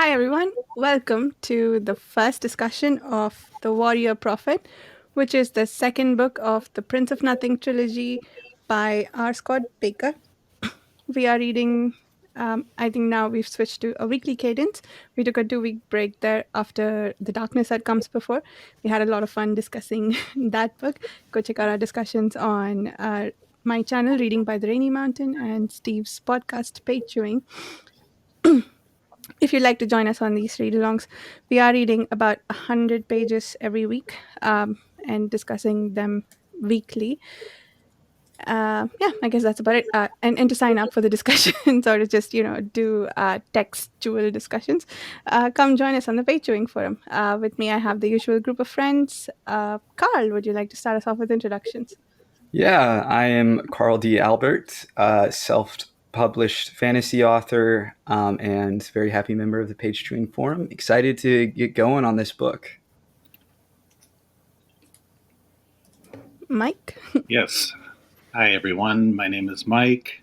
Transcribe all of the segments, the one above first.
Hi, everyone. Welcome to the first discussion of The Warrior Prophet, which is the second book of the Prince of Nothing trilogy by R. Scott Bakker. We are reading, I think now we've switched to a weekly cadence. We took a 2 week break there after The Darkness That Comes Before. We had a lot of fun discussing that book. Go check out our discussions on my channel, Reading by the Rainy Mountain, and Steve's podcast, PageChewing. If you'd like to join us on these read alongs, we are reading about 100 pages every week and discussing them weekly. Yeah, I guess that's about it. And to sign up for the discussions or to just, do textual discussions, come join us on the Page Forum. With me, I have the usual group of friends. Carl, would you like to start us off with introductions? Yeah, I am Carl D. Albert, self-published fantasy author, and very happy member of the PageChewing forum. Excited to get going on this book. Mike? Yes. Hi, everyone. My name is Mike.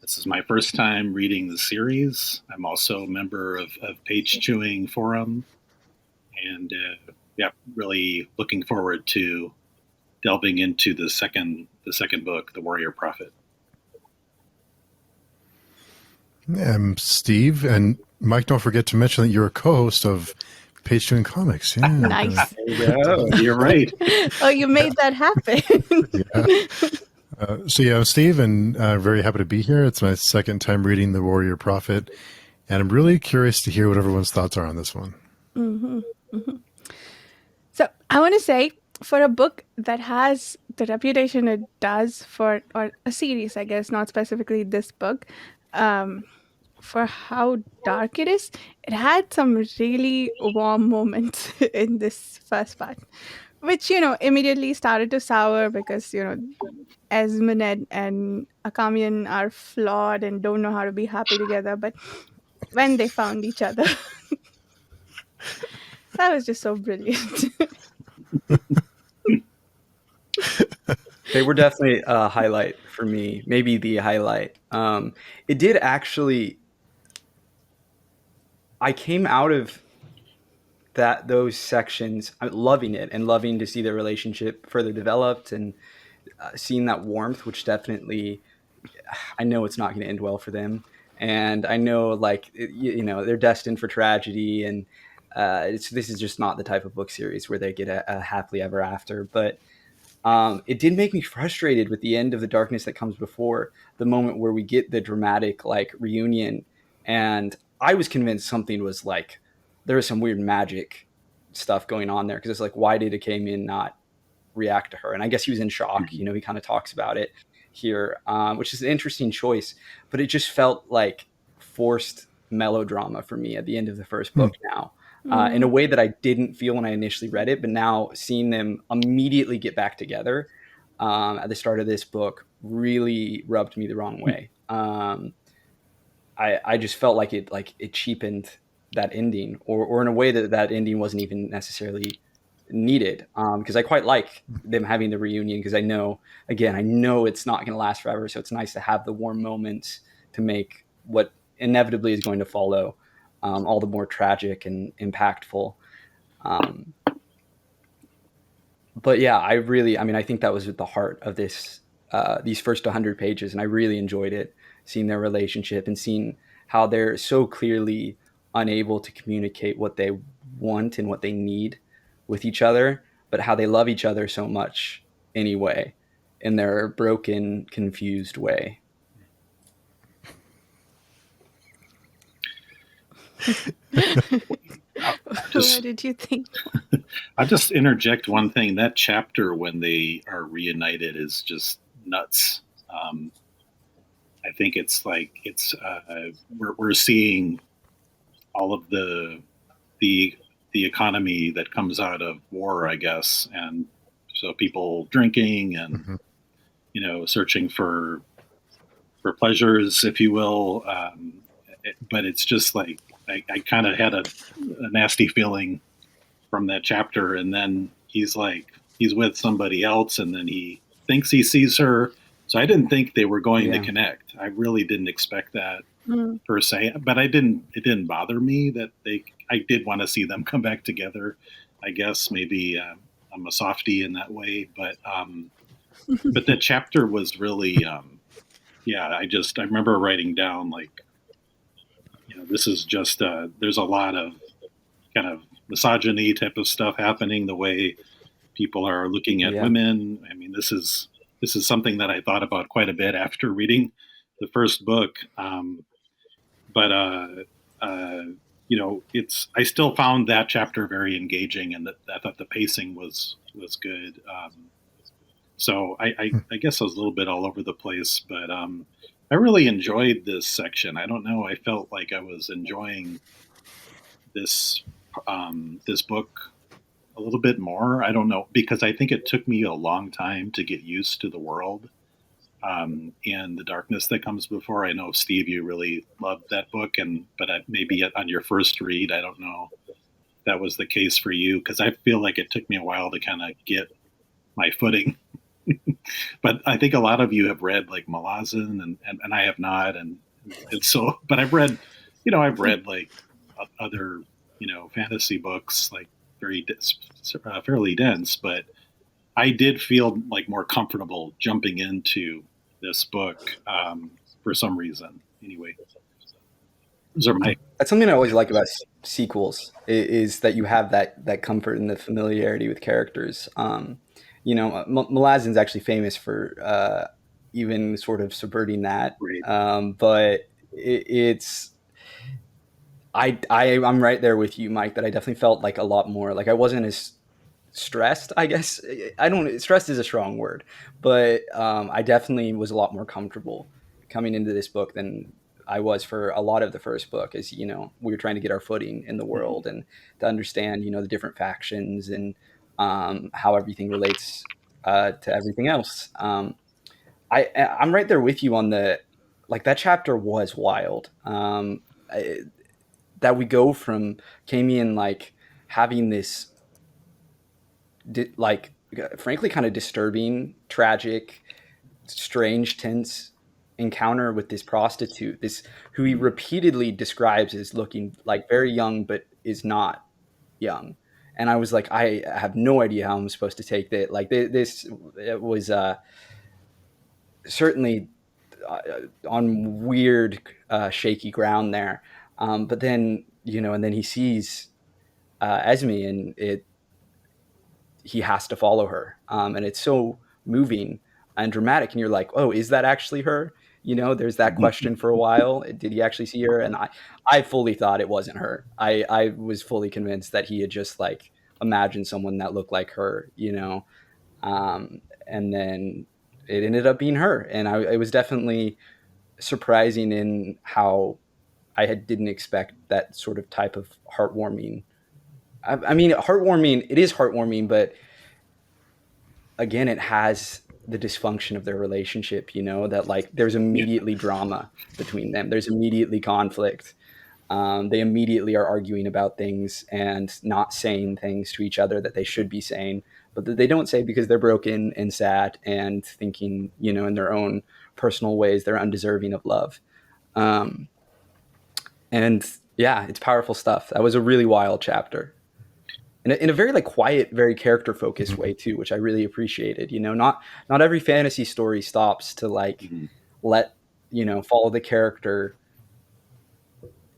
This is my first time reading the series. I'm also a member of PageChewing forum, and really looking forward to delving into the second book, The Warrior Prophet. I'm Steve, and Mike, don't forget to mention that you're a co-host of PageChewing Comics. Yeah, Nice. You're right. Oh, you made that happen. I'm Steve, and I'm very happy to be here. It's my second time reading The Warrior Prophet, and I'm really curious to hear what everyone's thoughts are on this one. Mm-hmm. Mm-hmm. So I want to say, for a book that has the reputation it does or a series, I guess, not specifically this book, for how dark it is, it had some really warm moments in this first part, which, immediately started to sour because, Esmened and Akamian are flawed and don't know how to be happy together. But when they found each other, that was just so brilliant. They were definitely a highlight for me, maybe the highlight. It did actually. I came out of those sections loving it and loving to see their relationship further developed and seeing that warmth, which definitely, I know it's not going to end well for them. And I know, they're destined for tragedy, and this is just not the type of book series where they get a happily ever after. But it did make me frustrated with the end of The Darkness That Comes Before, the moment where we get the dramatic reunion. And I was convinced something was there was some weird magic stuff going on there, because it's why did Akamian not react to her? And I guess he was in shock. He kind of talks about it here, which is an interesting choice, but it just felt like forced melodrama for me at the end of the first book now. In a way that I didn't feel when I initially read it, but now seeing them immediately get back together at the start of this book really rubbed me the wrong way. I just felt like it cheapened that ending, or in a way that ending wasn't even necessarily needed, because I quite like them having the reunion, because I know it's not going to last forever, so it's nice to have the warm moments to make what inevitably is going to follow all the more tragic and impactful. But yeah, I think that was at the heart of this these first 100 pages, and I really enjoyed it, seeing their relationship and seeing how they're so clearly unable to communicate what they want and what they need with each other, but how they love each other so much anyway, in their broken, confused way. What did you think? I'll just interject one thing. That chapter when they are reunited is just nuts. I think it's we're seeing all of the economy that comes out of war, I guess, and so people drinking and searching for pleasures, if you will. But it's just I kind of had a nasty feeling from that chapter, and then he's with somebody else, and then he thinks he sees her. So I didn't think they were going to connect. I really didn't expect that. Mm. per se, but it didn't bother me that I did want to see them come back together. I guess maybe I'm a softie in that way, but the chapter was really, yeah. I remember writing down like, this is just there's a lot of kind of misogyny type of stuff happening. The way people are looking at Yeah. women. I mean, this is something that I thought about quite a bit after reading the first book. But uh, I still found that chapter very engaging, and that I thought the pacing was good. So I guess I was a little bit all over the place, but I really enjoyed this section. I don't know. I felt like I was enjoying this this book a little bit more. I don't know, because I think it took me a long time to get used to the world and the darkness that comes before. I know, Steve, you really loved that book, but maybe on your first read, I don't know if that was the case for you, because I feel like it took me a while to kind of get my footing. But I think a lot of you have read like Malazan, and I have not, and so. But I've read like other fantasy books, like fairly dense, but I did feel like more comfortable jumping into this book for some reason. Anyway, those are my. That's something I always like about sequels is that you have that comfort and the familiarity with characters. Malazan's actually famous for even sort of subverting that, but it's I'm right there with you, Mike, that I definitely felt like a lot more like I wasn't as stressed, I guess. I don't stressed is a strong word, but I definitely was a lot more comfortable coming into this book than I was for a lot of the first book, as we were trying to get our footing in the world and to understand the different factions and how everything relates to everything else. I'm right there with you on the like that chapter was wild. That we go from Camion like having this like frankly kind of disturbing, tragic, strange, tense encounter with this prostitute, this who he repeatedly describes as looking like very young but is not young. And I was like, I have no idea how I'm supposed to take that. Like this, it was certainly on weird, shaky ground there. But then and then he sees Esme, and he has to follow her, and it's so moving and dramatic. And you're like, oh, is that actually her? There's that question for a while. Did he actually see her? And I fully thought it wasn't her. I was fully convinced that he had just like imagined someone that looked like her, and then it ended up being her. And it was definitely surprising in how didn't expect that sort of type of heartwarming. I mean, heartwarming, it is heartwarming, but again, it has the dysfunction of their relationship, that like there's immediately drama between them. There's immediately conflict. They immediately are arguing about things and not saying things to each other that they should be saying, but that they don't say because they're broken and sad and thinking, in their own personal ways, they're undeserving of love. And yeah, it's powerful stuff. That was a really wild chapter. In a very like quiet, very character focused way too, which I really appreciated. Not every fantasy story stops to like let follow the character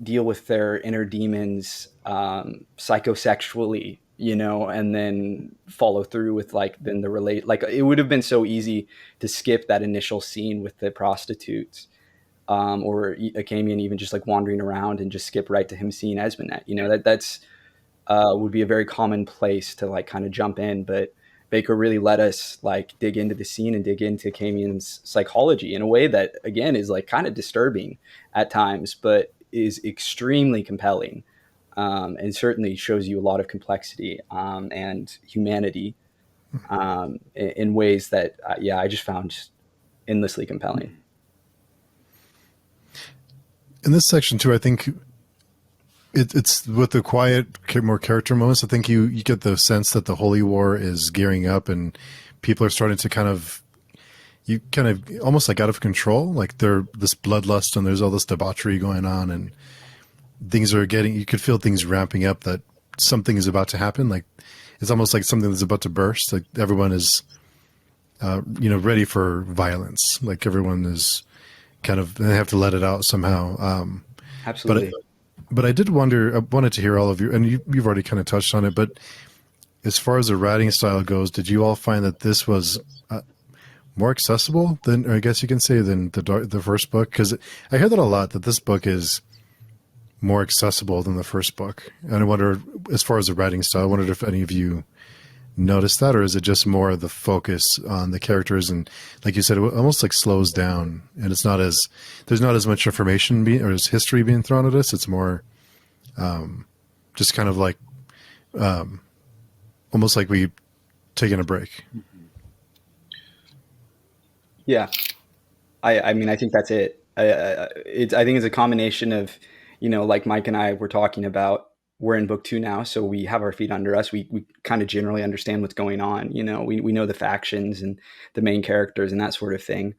deal with their inner demons psychosexually, and then follow through with like then the relate. Like it would have been so easy to skip that initial scene with the prostitutes, or Akamian even just like wandering around and just skip right to him seeing Esmenet. That's would be a very common place to like kind of jump in, but Bakker really let us like dig into the scene and dig into Camian's psychology in a way that again is like kind of disturbing at times, but is extremely compelling, and certainly shows you a lot of complexity and humanity in ways that I just found endlessly compelling. In this section too, I think it's with the quiet, more character moments. I think you get the sense that the Holy War is gearing up and people are starting to kind of, you kind of almost like out of control. Like they're this bloodlust and there's all this debauchery going on, and things are getting. You could feel things ramping up. That something is about to happen. Like it's almost like something that's about to burst. Like everyone is, ready for violence. Like everyone is kind of they have to let it out somehow. Absolutely. But I did wonder. I wanted to hear all of you, and you've already kind of touched on it. But as far as the writing style goes, did you all find that this was more accessible than, or I guess you can say, than the first book? Because I hear that a lot, that this book is more accessible than the first book. And I wonder, as far as the writing style, I wondered if any of you noticed that, or is it just more the focus on the characters and, like you said, it almost like slows down, and it's not as there's not as much information or as history being thrown at us. It's more just kind of like almost like we taking a break. Yeah. I mean, I think that's it. I think it's a combination of, like Mike and I were talking about, we're in book 2 now, so we have our feet under us. We kind of generally understand what's going on. We know the factions and the main characters and that sort of thing.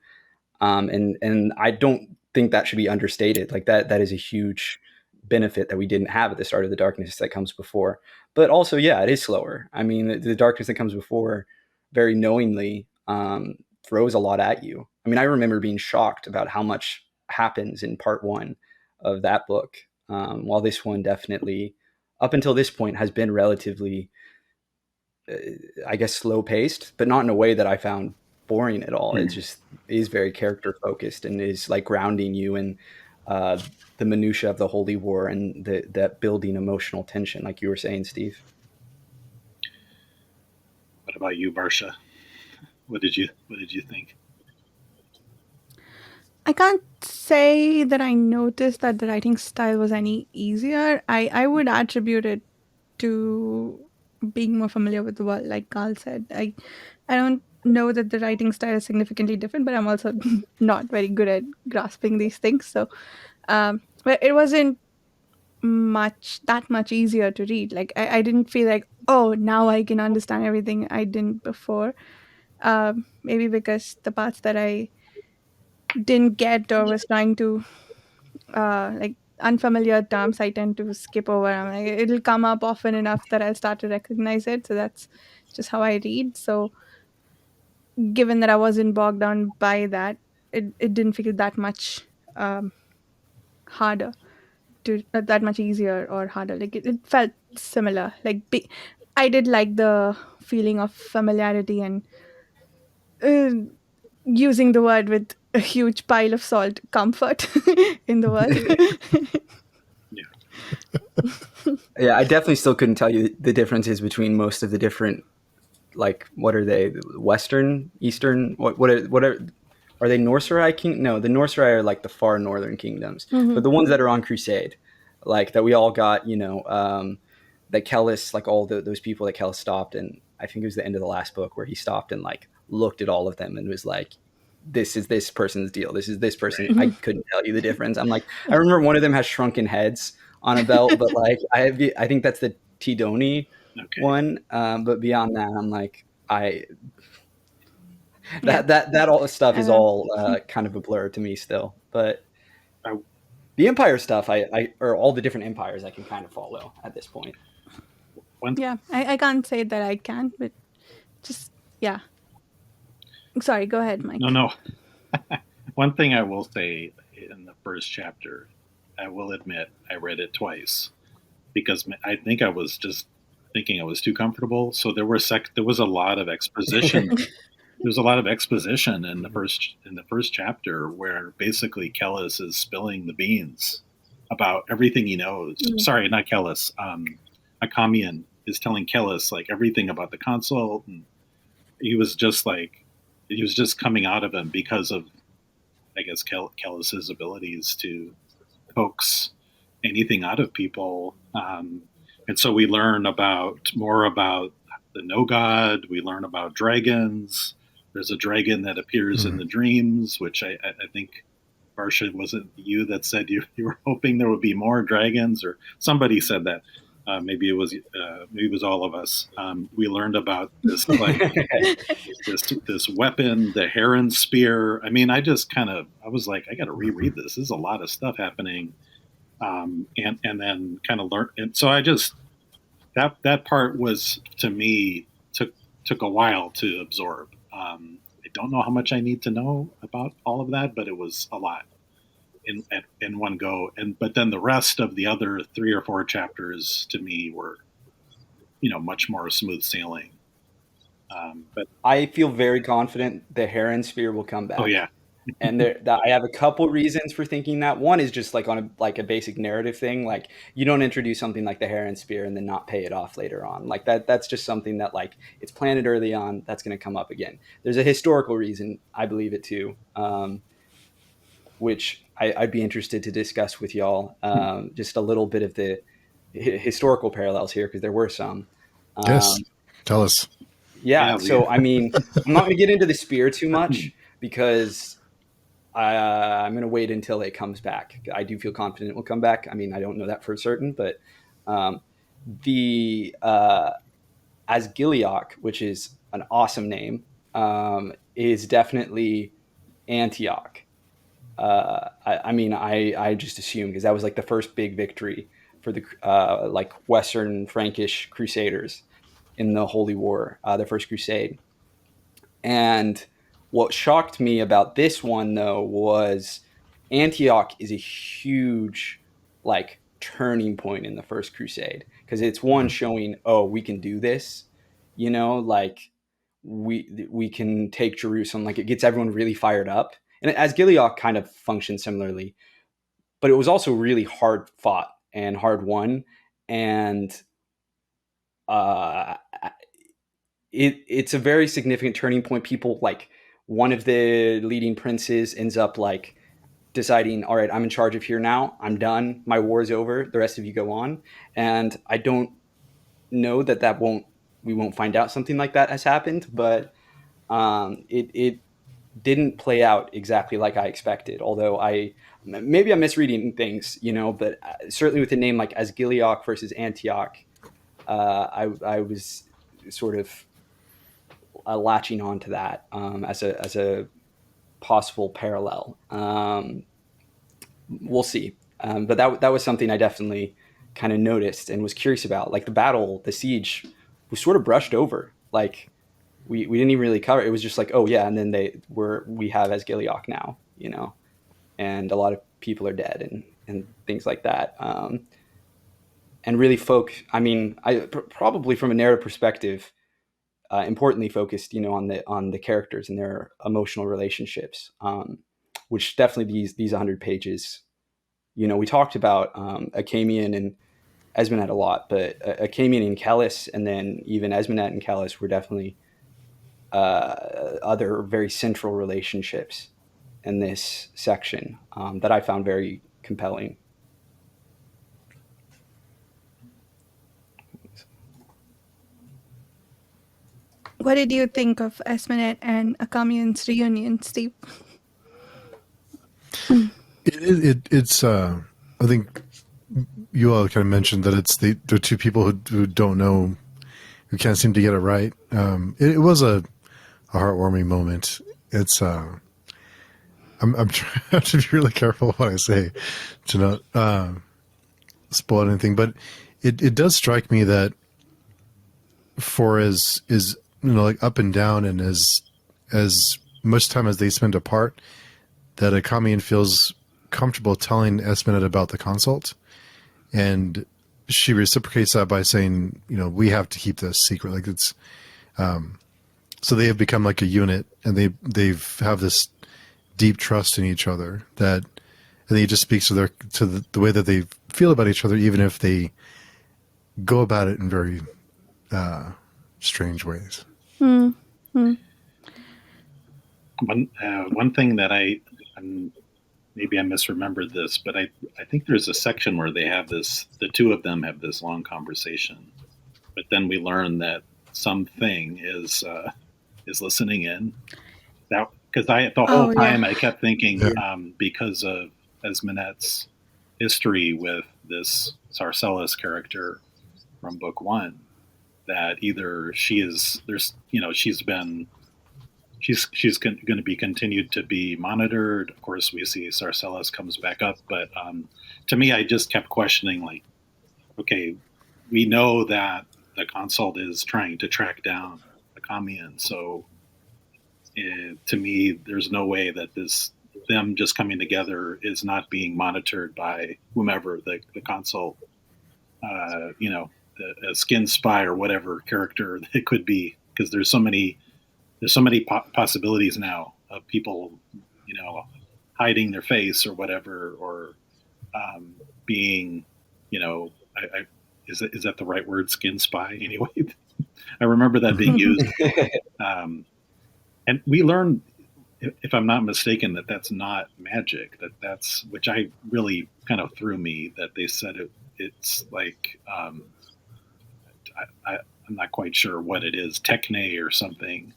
And I don't think that should be understated. Like that is a huge benefit that we didn't have at the start of the darkness that comes before. But also, yeah, it is slower. I mean, the darkness that comes before very knowingly throws a lot at you. I mean, I remember being shocked about how much happens in part 1 of that book, while this one definitely, up until this point, has been relatively, I guess, slow paced, but not in a way that I found boring at all. It just is very character focused and is like grounding you in the minutia of the Holy War and that building emotional tension, like you were saying, Steve. What about you, Barsha? What did you think? I can't say that I noticed that the writing style was any easier. I would attribute it to being more familiar with the world, like Carl said. I don't know that the writing style is significantly different, but I'm also not very good at grasping these things. So, but it wasn't that much easier to read. Like I didn't feel like, oh, now I can understand everything I didn't before. Maybe because the parts that I didn't get or was trying to like unfamiliar terms, I tend to skip over. I'm like, it'll come up often enough that I'll start to recognize it. So that's just how I read. So given that I wasn't bogged down by that, it didn't feel that much harder to that much easier or harder. Like it felt similar. Like I did like the feeling of familiarity and uh, using the word with a huge pile of salt, comfort in the world. Yeah, I definitely still couldn't tell you the differences between most of the different, like, what are they? Western, Eastern? What are they? Norserai king? No, the Norserai are like the far northern kingdoms, but the ones that are on crusade, like that we all got, that Kellis, like all those people that Kellis stopped, and I think it was the end of the last book where he stopped and like looked at all of them and was like, this is this person's deal. This is this person. I couldn't tell you the difference. I'm like, I remember one of them has shrunken heads on a belt, but like I think that's the Tidoni one. But beyond that, I'm like, that all stuff is all kind of a blur to me still. But the Empire stuff, or all the different empires, I can kind of follow at this point. Yeah, I can't say that I can, but just, yeah. Sorry, go ahead, Mike. No. One thing I will say in the first chapter, I will admit I read it twice because I think I was just thinking I was too comfortable. So there was a lot of exposition. There was a lot of exposition in the first chapter where basically Kellis is spilling the beans about everything he knows. Sorry, not Kellis. Akamian is telling Kellis like everything about the consult, and he was just coming out of him because of, I guess, Kellis's abilities to coax anything out of people. And so we learn more about the No God. We learn about dragons. There's a dragon that appears in the dreams, which I think, Barsha, was it you that said you were hoping there would be more dragons, or somebody said that. maybe it was all of us. We learned about this like this weapon, the heron spear. I mean, I was like, I got to reread this. This is a lot of stuff happening, and then kind of learn. And so I just that part was, to me, took a while to absorb. I don't know how much I need to know about all of that, but it was a lot in one go. But then the rest of the other 3 or 4 chapters to me were, much more smooth sailing. But I feel very confident the heron sphere will come back. oh yeah, And I have a couple reasons for thinking that. One is just like on a basic narrative thing. Like, you don't introduce something like the heron spear and then not pay it off later on. Like that's just something that, like, it's planted early on. That's going to come up again. There's a historical reason, I believe it too, which I'd be interested to discuss with y'all. Just a little bit of the historical parallels here, because there were some. Yes, tell us. Yeah. So, I mean, I'm not going to get into the spear too much because I'm going to wait until it comes back. I do feel confident it will come back. I mean, I don't know that for certain, but the Asgiliok, which is an awesome name, is definitely Antioch. I just assume, because that was like the first big victory for the like Western Frankish Crusaders in the Holy War, the First Crusade. And what shocked me about this one, though, was Antioch is a huge, like, turning point in the First Crusade, because it's one showing, oh, we can do this, like we can take Jerusalem. Like, it gets everyone really fired up. And Asgiliok kind of functions similarly, but it was also really hard fought and hard won, and it's a very significant turning point. People, like, one of the leading princes ends up like deciding, all right, I'm in charge of here now. I'm done. My war is over. The rest of you go on. And I don't know we won't find out something like that has happened, but it didn't play out exactly like I expected. Although maybe I'm misreading things, but certainly with a name like Asgiliok versus Antioch, I was sort of latching on to that as a possible parallel. We'll see. But that was something I definitely kind of noticed and was curious about. Like, the siege was sort of brushed over. Like, we didn't even really cover it. It was just like, oh yeah, and then we have Asgiliok now, and a lot of people are dead and things like that. And really probably from a narrative perspective, importantly focused, on the characters and their emotional relationships, which definitely these 100 pages, we talked about Achamian and Esmenet a lot, but Achamian and Callus, and then even Esmenet and Callus, were definitely other very central relationships in this section that I found very compelling. What did you think of Esmenet and Achamian's reunion, Steve? It's I think you all kind of mentioned that it's the two people who don't know, who can't seem to get it right. It was a heartwarming moment. It's I'm trying to be really careful what I say to not spoil anything, but it does strike me that for as like up and down, and as much time as they spend apart, that Achamian feels comfortable telling Esmenet about the consult, and she reciprocates that by saying, we have to keep this secret. Like, it's so they have become like a unit, and they've have this deep trust in each other, that, and he just speaks to the way that they feel about each other, even if they go about it in very strange ways. One thing that maybe I misremembered this, but I think there's a section where the two of them have this long conversation, but then we learn that something is listening in. That, because the whole time I kept thinking, because of Esmenet's history with this Sarcellus character, from book one, that either she's going to be continued to be monitored. Of course, we see Sarcellus comes back up, but to me, I just kept questioning, like, okay, we know that the consult is trying to track down the Kamian, so to me, there's no way that them just coming together is not being monitored by whomever the consult, a skin spy or whatever character it could be, because there's so many possibilities now of people, hiding their face or whatever, or being, is that the right word? Skin spy, anyway. I remember that being used, and we learned, if I'm not mistaken, that that's not magic. That's which I really kind of threw me, that they said it's like I'm not quite sure what it is, techne or something.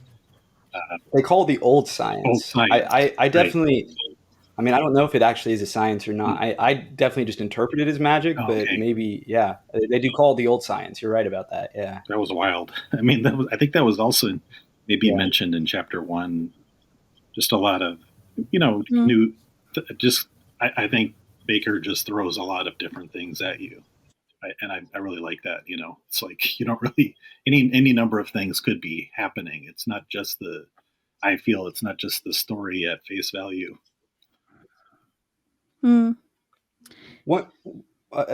They call it the old science. Old science. I definitely. Right. I mean, I don't know if it actually is a science or not. I definitely just interpret it as magic, but Okay. maybe, yeah, they do call it the old science. You're right about that. Yeah, That was wild. I mean, I think that was also maybe mentioned in chapter one. Just a lot of, new. I think Bakker just throws a lot of different things at you, and I really like that. It's like you don't really any number of things could be happening. It's not just I feel it's not just the story at face value. What?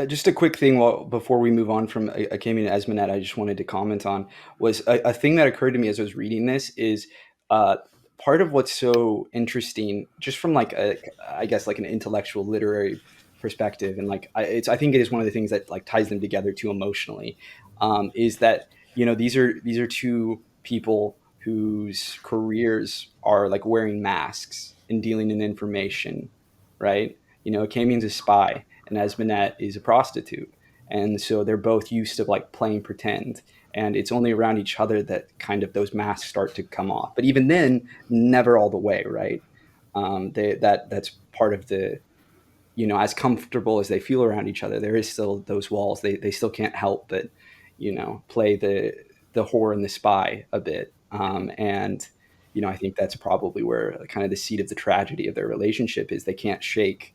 Just a quick thing before we move on from Akemi and Esmenet, I just wanted to comment on was a thing that occurred to me as I was reading this is part of what's so interesting, just from like I guess like an intellectual literary perspective, and like I think it is one of the things that like ties them together too emotionally, is that these are two people whose careers are like wearing masks and dealing in information, right? Akemi's a spy and Esmenet is a prostitute. And so they're both used to like playing pretend. And it's only around each other that kind of those masks start to come off. But even then, never all the way, right? That's part of the, as comfortable as they feel around each other, there is still those walls. They still can't help but, play the whore and the spy a bit. And I think that's probably where kind of the seed of the tragedy of their relationship is. They can't shake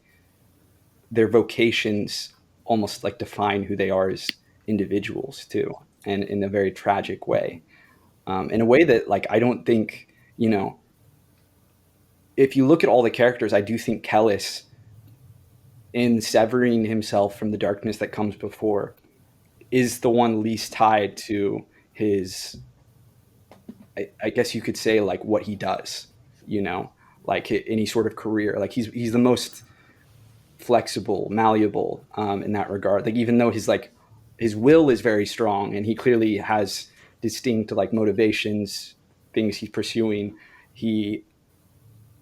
their vocations almost like define who they are as individuals too, and in a very tragic way, in a way that like I don't think if you look at all the characters, I do think Kellis, in severing himself from the darkness that comes before, is the one least tied to his, I guess you could say, like what he does, like any sort of career. Like he's the most flexible, malleable in that regard. Like even though his will is very strong and he clearly has distinct like motivations, things he's pursuing, he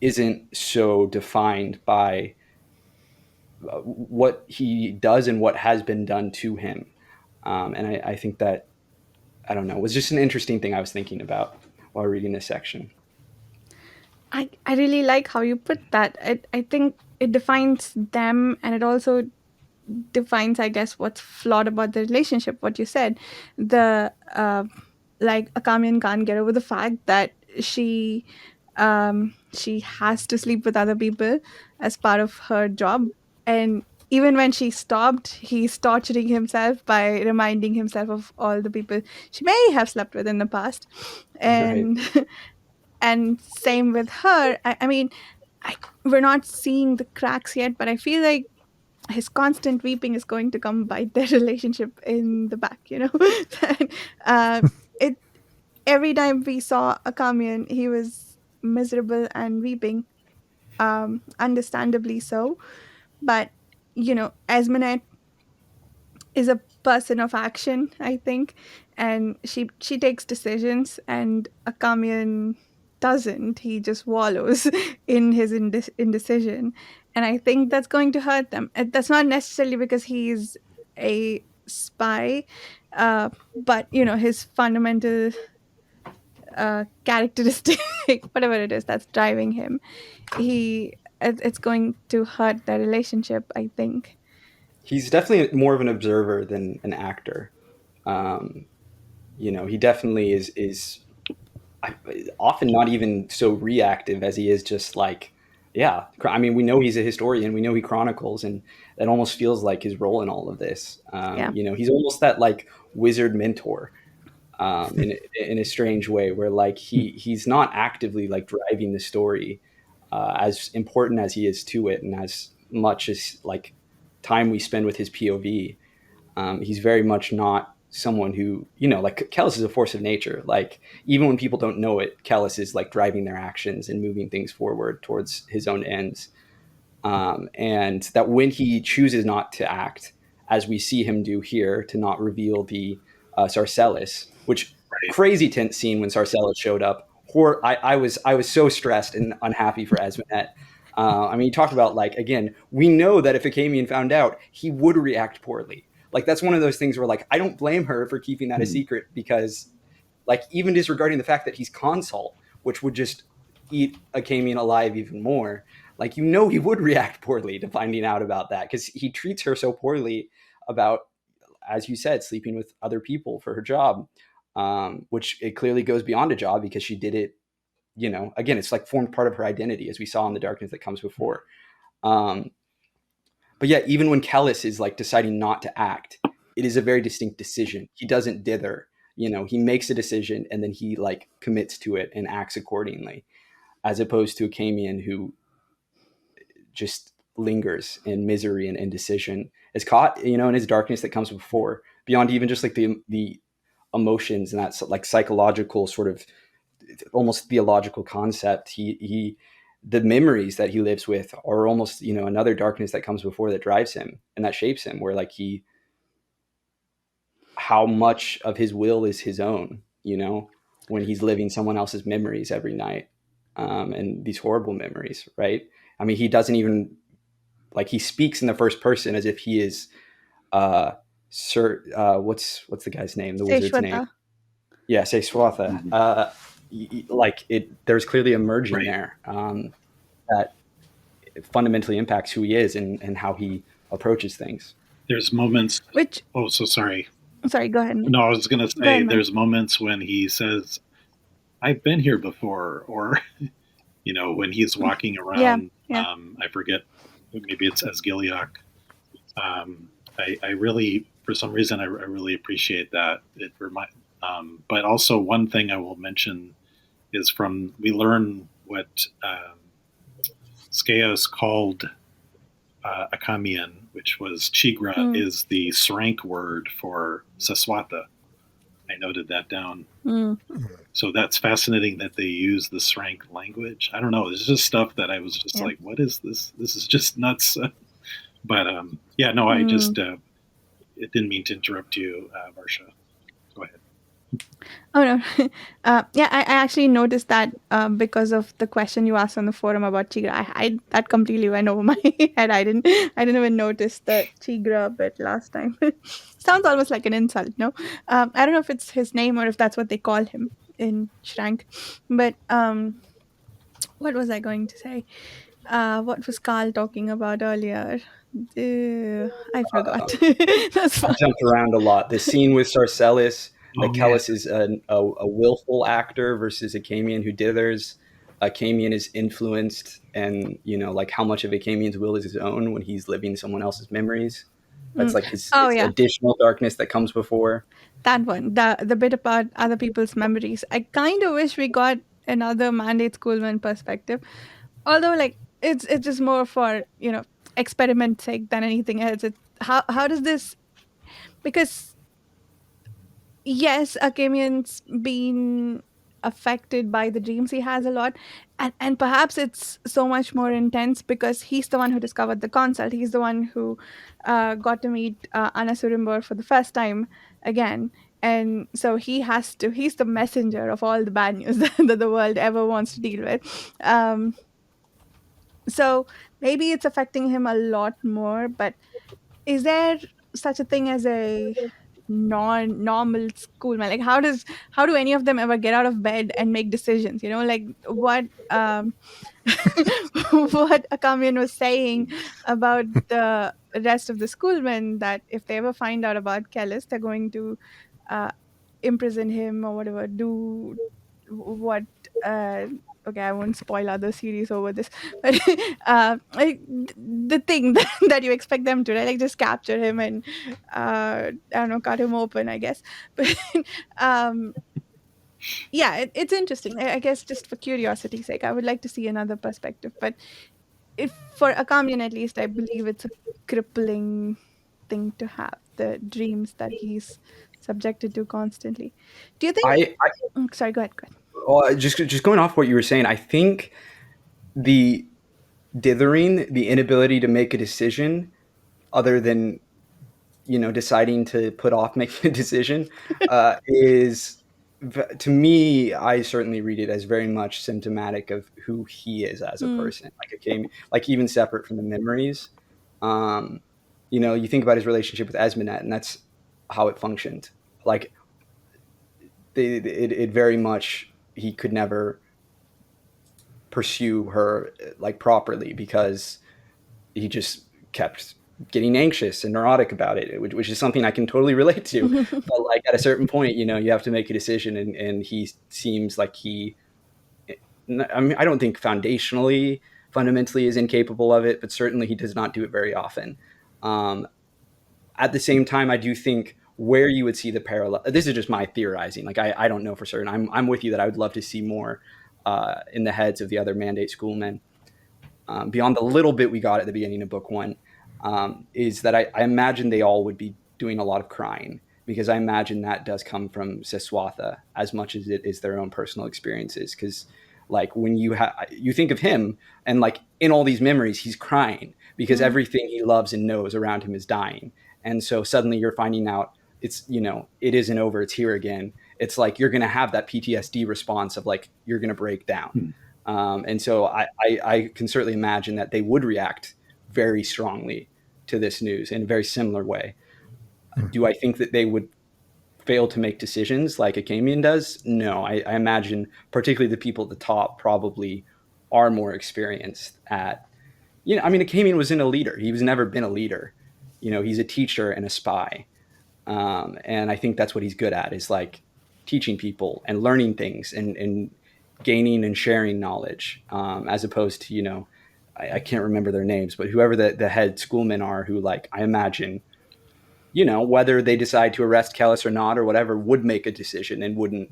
isn't so defined by what he does and what has been done to him. And I think that, I don't know, was just an interesting thing I was thinking about while reading this section. I really like how you put that. I think it defines them, and it also defines, I guess, what's flawed about the relationship. What you said, like Akamian can't get over the fact that she has to sleep with other people as part of her job, and even when she stopped, he's torturing himself by reminding himself of all the people she may have slept with in the past, and Right. and same with her. I mean, we're not seeing the cracks yet, but I feel like his constant weeping is going to come bite their relationship in the back. uh, it every time we saw Akamian, he was miserable and weeping, understandably so. But Esmenet is a person of action, I think, and she takes decisions, and Akamian doesn't. He just wallows in his indecision, and I think that's going to hurt them. That's not necessarily because he's a spy, but his fundamental characteristic, whatever it is that's driving him, it's going to hurt their relationship, I think. He's definitely more of an observer than an actor. Um, he definitely is often not even so reactive as he is just like, yeah. I mean, we know he's a historian. We know he chronicles, and that almost feels like his role in all of this. Yeah. He's almost that like wizard mentor, in a strange way, where like he's not actively like driving the story, as important as he is to it, and as much as like time we spend with his POV. He's very much not someone who, like Kellis is a force of nature. Like even when people don't know it, Kellis is like driving their actions and moving things forward towards his own ends. And that when he chooses not to act, as we see him do here, to not reveal the Sarcellus, which Right. crazy tense scene when Sarcellus showed up. I was so stressed and unhappy for Esmenet. I mean, you talked about like again, we know that if Acamian found out, he would react poorly. Like that's one of those things where like I don't blame her for keeping that a secret, because like even disregarding the fact that he's consul, which would just eat Acamian alive even more, like he would react poorly to finding out about that, because he treats her so poorly about, as you said, sleeping with other people for her job, which it clearly goes beyond a job because she did it. Again, it's like formed part of her identity, as we saw in the darkness that comes before. Um, but yeah, even when Kellis is like deciding not to act, it is a very distinct decision. He doesn't dither. He makes a decision and then he like commits to it and acts accordingly, as opposed to a Camian who just lingers in misery and indecision, is caught, in his darkness that comes before, beyond even just like the emotions and that like psychological sort of almost theological concept. He the memories that he lives with are almost, another darkness that comes before, that drives him and that shapes him, where like how much of his will is his own, when he's living someone else's memories every night, and these horrible memories, right? I mean, he doesn't even like, he speaks in the first person as if he is Sir, what's the guy's name, the wizard's name? Seshwata. Yeah, say Swatha. Like there's clearly a merging Right. there, that fundamentally impacts who he is and how he approaches things. There's moments. Which, Oh, so sorry. sorry, go ahead. No, I was going to Go ahead, say Mike. there's moments when he says, "I've been here before," or when he's walking around. Yeah. I forget. Maybe it's Asgiliac. I really, for some reason, I really appreciate that. But also one thing I will mention is we learn what Skeos called Akamian, which was Chigra, is the Srank word for Seswata. I noted that down. So that's fascinating that they use the Srank language. I don't know. It's just stuff that I was just like, what is this? This is just nuts. But yeah, no, I just it didn't mean to interrupt you, Varsha. Go ahead. Oh no. Yeah, I actually noticed that because of the question you asked on the forum about Chigra. I that completely went over my head. I didn't even notice the Chigra bit last time. Sounds almost like an insult, no? I don't know if it's his name or if that's what they call him in Shrank. But what was I going to say? What was Carl talking about earlier? I forgot. That's I fine. jumped around a lot. The scene with Sarcellus, that Oh, Kellis is a willful actor versus a Camian who dithers. A Camian is influenced, and like how much of a Camian's will is his own when he's living someone else's memories. That's like his Oh yeah, additional darkness that comes before. that one. The bit about other people's memories. I kind of wish we got another Mandate Schoolman perspective. Although, like, it's just more for experiment sake than anything else. How does this, because yes, Akamian's been affected by the dreams he has a lot, and perhaps it's so much more intense because he's the one who discovered the consult. He's the one who got to meet Anna Surimbor for the first time again, and so he's the messenger of all the bad news that the world ever wants to deal with. So maybe it's affecting him a lot more, but is there such a thing as a non-normal schoolman? Like, how do any of them ever get out of bed and make decisions? Like what what Akamian was saying about the rest of the schoolmen, that if they ever find out about Kellis, they're going to uh, imprison him or whatever, do what. Okay, I won't spoil other series over this, but like the thing that you expect them to, right? Like just capture him and I don't know, cut him open, I guess. But um, yeah, it's interesting. I guess just for curiosity's sake, I would like to see another perspective. But if for a Kamian at least, I believe it's a crippling thing to have the dreams that he's subjected to constantly. Do you think? I Sorry, go ahead. Go ahead. just going off what you were saying, I think the dithering, the inability to make a decision other than deciding to put off making a decision is, to me, I certainly read it as very much symptomatic of who he is as a Hmm. person. Like it came, like even separate from the memories. Um, you think about his relationship with Esmenet, and that's how it functioned. Like it very much, he could never pursue her like properly because he just kept getting anxious and neurotic about it, which is something I can totally relate to. But like at a certain point, you have to make a decision, and he seems like I mean, I don't think fundamentally is incapable of it, but certainly he does not do it very often. Um, at the same time, I do think where you would see the parallel. This is just my theorizing. Like I don't know for certain. I'm with you that I would love to see more in the heads of the other mandate schoolmen, beyond the little bit we got at the beginning of book one, is that I imagine they all would be doing a lot of crying, because I imagine that does come from Seswatha as much as it is their own personal experiences. Because like when you think of him, and like in all these memories, he's crying because Hmm. everything he loves and knows around him is dying. And so suddenly you're finding out it isn't over, it's here again. It's like you're going to have that PTSD response of like, you're going to break down. And so I can certainly imagine that they would react very strongly to this news in a very similar way. Do I think that they would fail to make decisions like Akamian does? No, I imagine particularly the people at the top probably are more experienced at, I mean, Akamian was a leader. He was never been a leader. He's a teacher and a spy. And I think that's what he's good at, is like teaching people and learning things, and gaining and sharing knowledge, as opposed to, I can't remember their names, but whoever the head schoolmen are, who like, I imagine, whether they decide to arrest Kellis or not or whatever, would make a decision and wouldn't,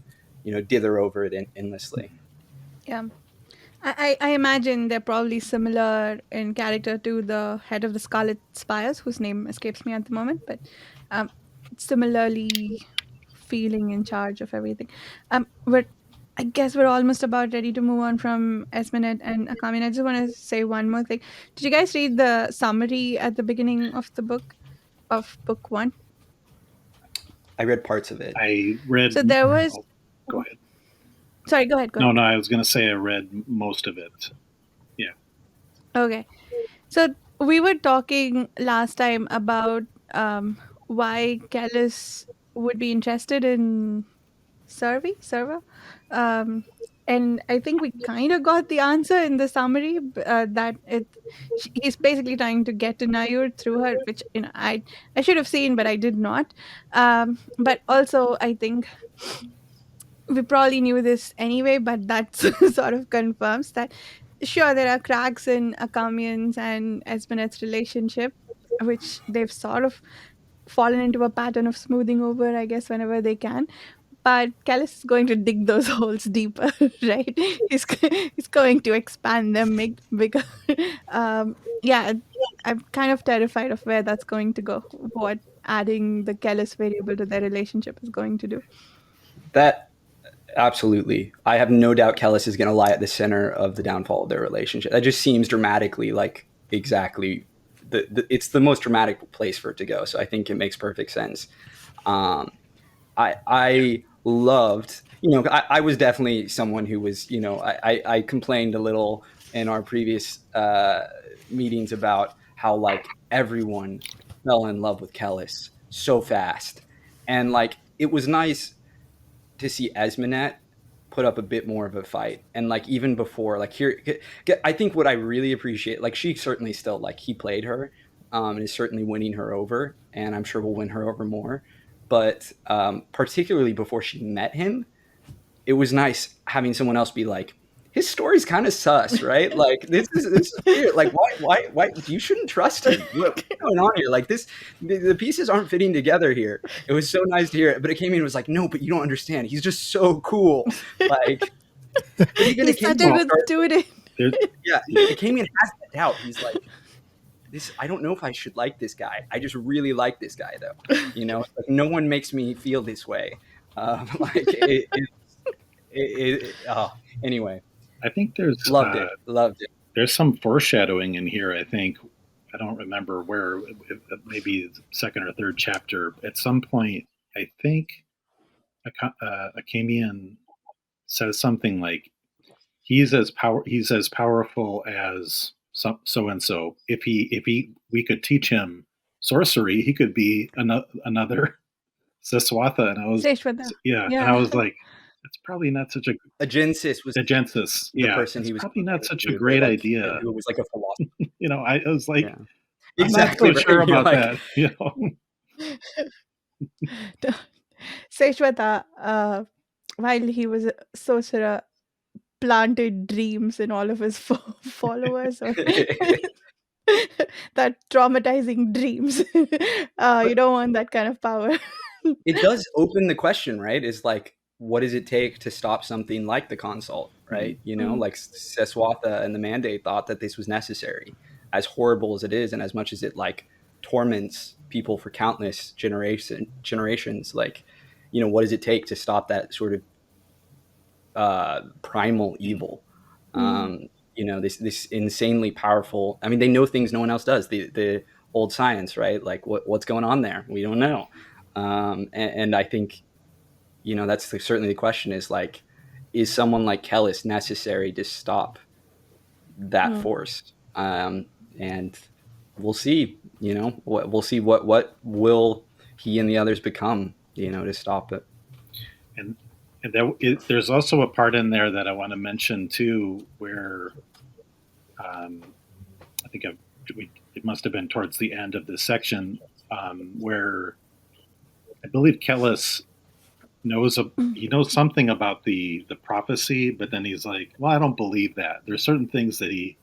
dither over it endlessly. Yeah. I imagine they're probably similar in character to the head of the Scarlet Spires, whose name escapes me at the moment, but um, similarly feeling in charge of everything. But I guess we're almost about ready to move on from Esmenet and Akamin. I just want to say one more thing. Did you guys read the summary at the beginning of the book, of book one? I read parts of it. I read. So there was. Oh, go ahead. Sorry, go ahead. Go No, ahead. no, I was going to say I read most of it. Yeah. Okay. So we were talking last time about why Callis would be interested in Serva, um, and I think we kind of got the answer in the summary, that he's basically trying to get to Nayur through her, which I should have seen, but I did not. But also, I think we probably knew this anyway, but that sort of confirms that sure, there are cracks in Akamian's and Espenet's relationship, which they've sort of fallen into a pattern of smoothing over, I guess, whenever they can. But Callus is going to dig those holes deeper, right? He's going to expand them, make bigger. Yeah, I'm kind of terrified of where that's going to go. What adding the Callus variable to their relationship is going to do. That Absolutely. I have no doubt Kellis is going to lie at the center of the downfall of their relationship. That just seems dramatically like exactly it's the most dramatic place for it to go. So I think it makes perfect sense. Um, I loved, I was definitely someone who was, I complained a little in our previous meetings about how like everyone fell in love with Kellis so fast. And like, it was nice to see Esmenet put up a bit more of a fight. And like, even before, like, here, I think what I really appreciate, like, she certainly still, like, he played her, and is certainly winning her over, and I'm sure will win her over more. but particularly before she met him, it was nice having someone else be like, his story's kind of sus, right? Like this is weird. Like why you shouldn't trust him. What's going on here? Like the pieces aren't fitting together here. It was so nice to hear it, but it came in and was like, no, but you don't understand. He's just so cool. Like, but even He's such a good student. yeah, it came in has that doubt. He's like, this. I don't know if I should like this guy. I just really like this guy though. You know, like, no one makes me feel this way. Like anyway. I think there's loved it. There's some foreshadowing in here. I think I don't remember where. Maybe the second or third chapter. At some point, I think Akamian says something like, "He's as powerful as so and so. If we could teach him sorcery, he could be another Seswatha." And I was and I was like, it's probably not such a Agensis was Agensis, the person he was probably not such a great idea. It was like a philosopher. You know, I was like, exactly I'm not so sure about that. You know, Seshwata, while he was a sorcerer, planted dreams in all of his followers, or that traumatizing dreams. You don't want that kind of power. It does open the question, right? Is like, what does it take to stop something like the consult, right? You know, like Seswatha and the Mandate thought that this was necessary, as horrible as it is, and as much as it like torments people for countless generations. Like, you know, what does it take to stop that sort of primal evil? You know, this insanely powerful. I mean, they know things no one else does. The old science, right? Like, what's going on there? We don't know. And I think, you know, that's certainly the question is like, is someone like Kellis necessary to stop that force? And we'll see, you know, we'll see what will he and the others become, you know, to stop it. And there's also a part in there that I want to mention too, where I think it must have been towards the end of this section, where I believe Kellis knows something about the prophecy, but then he's like, well, I don't believe that. There's certain things that he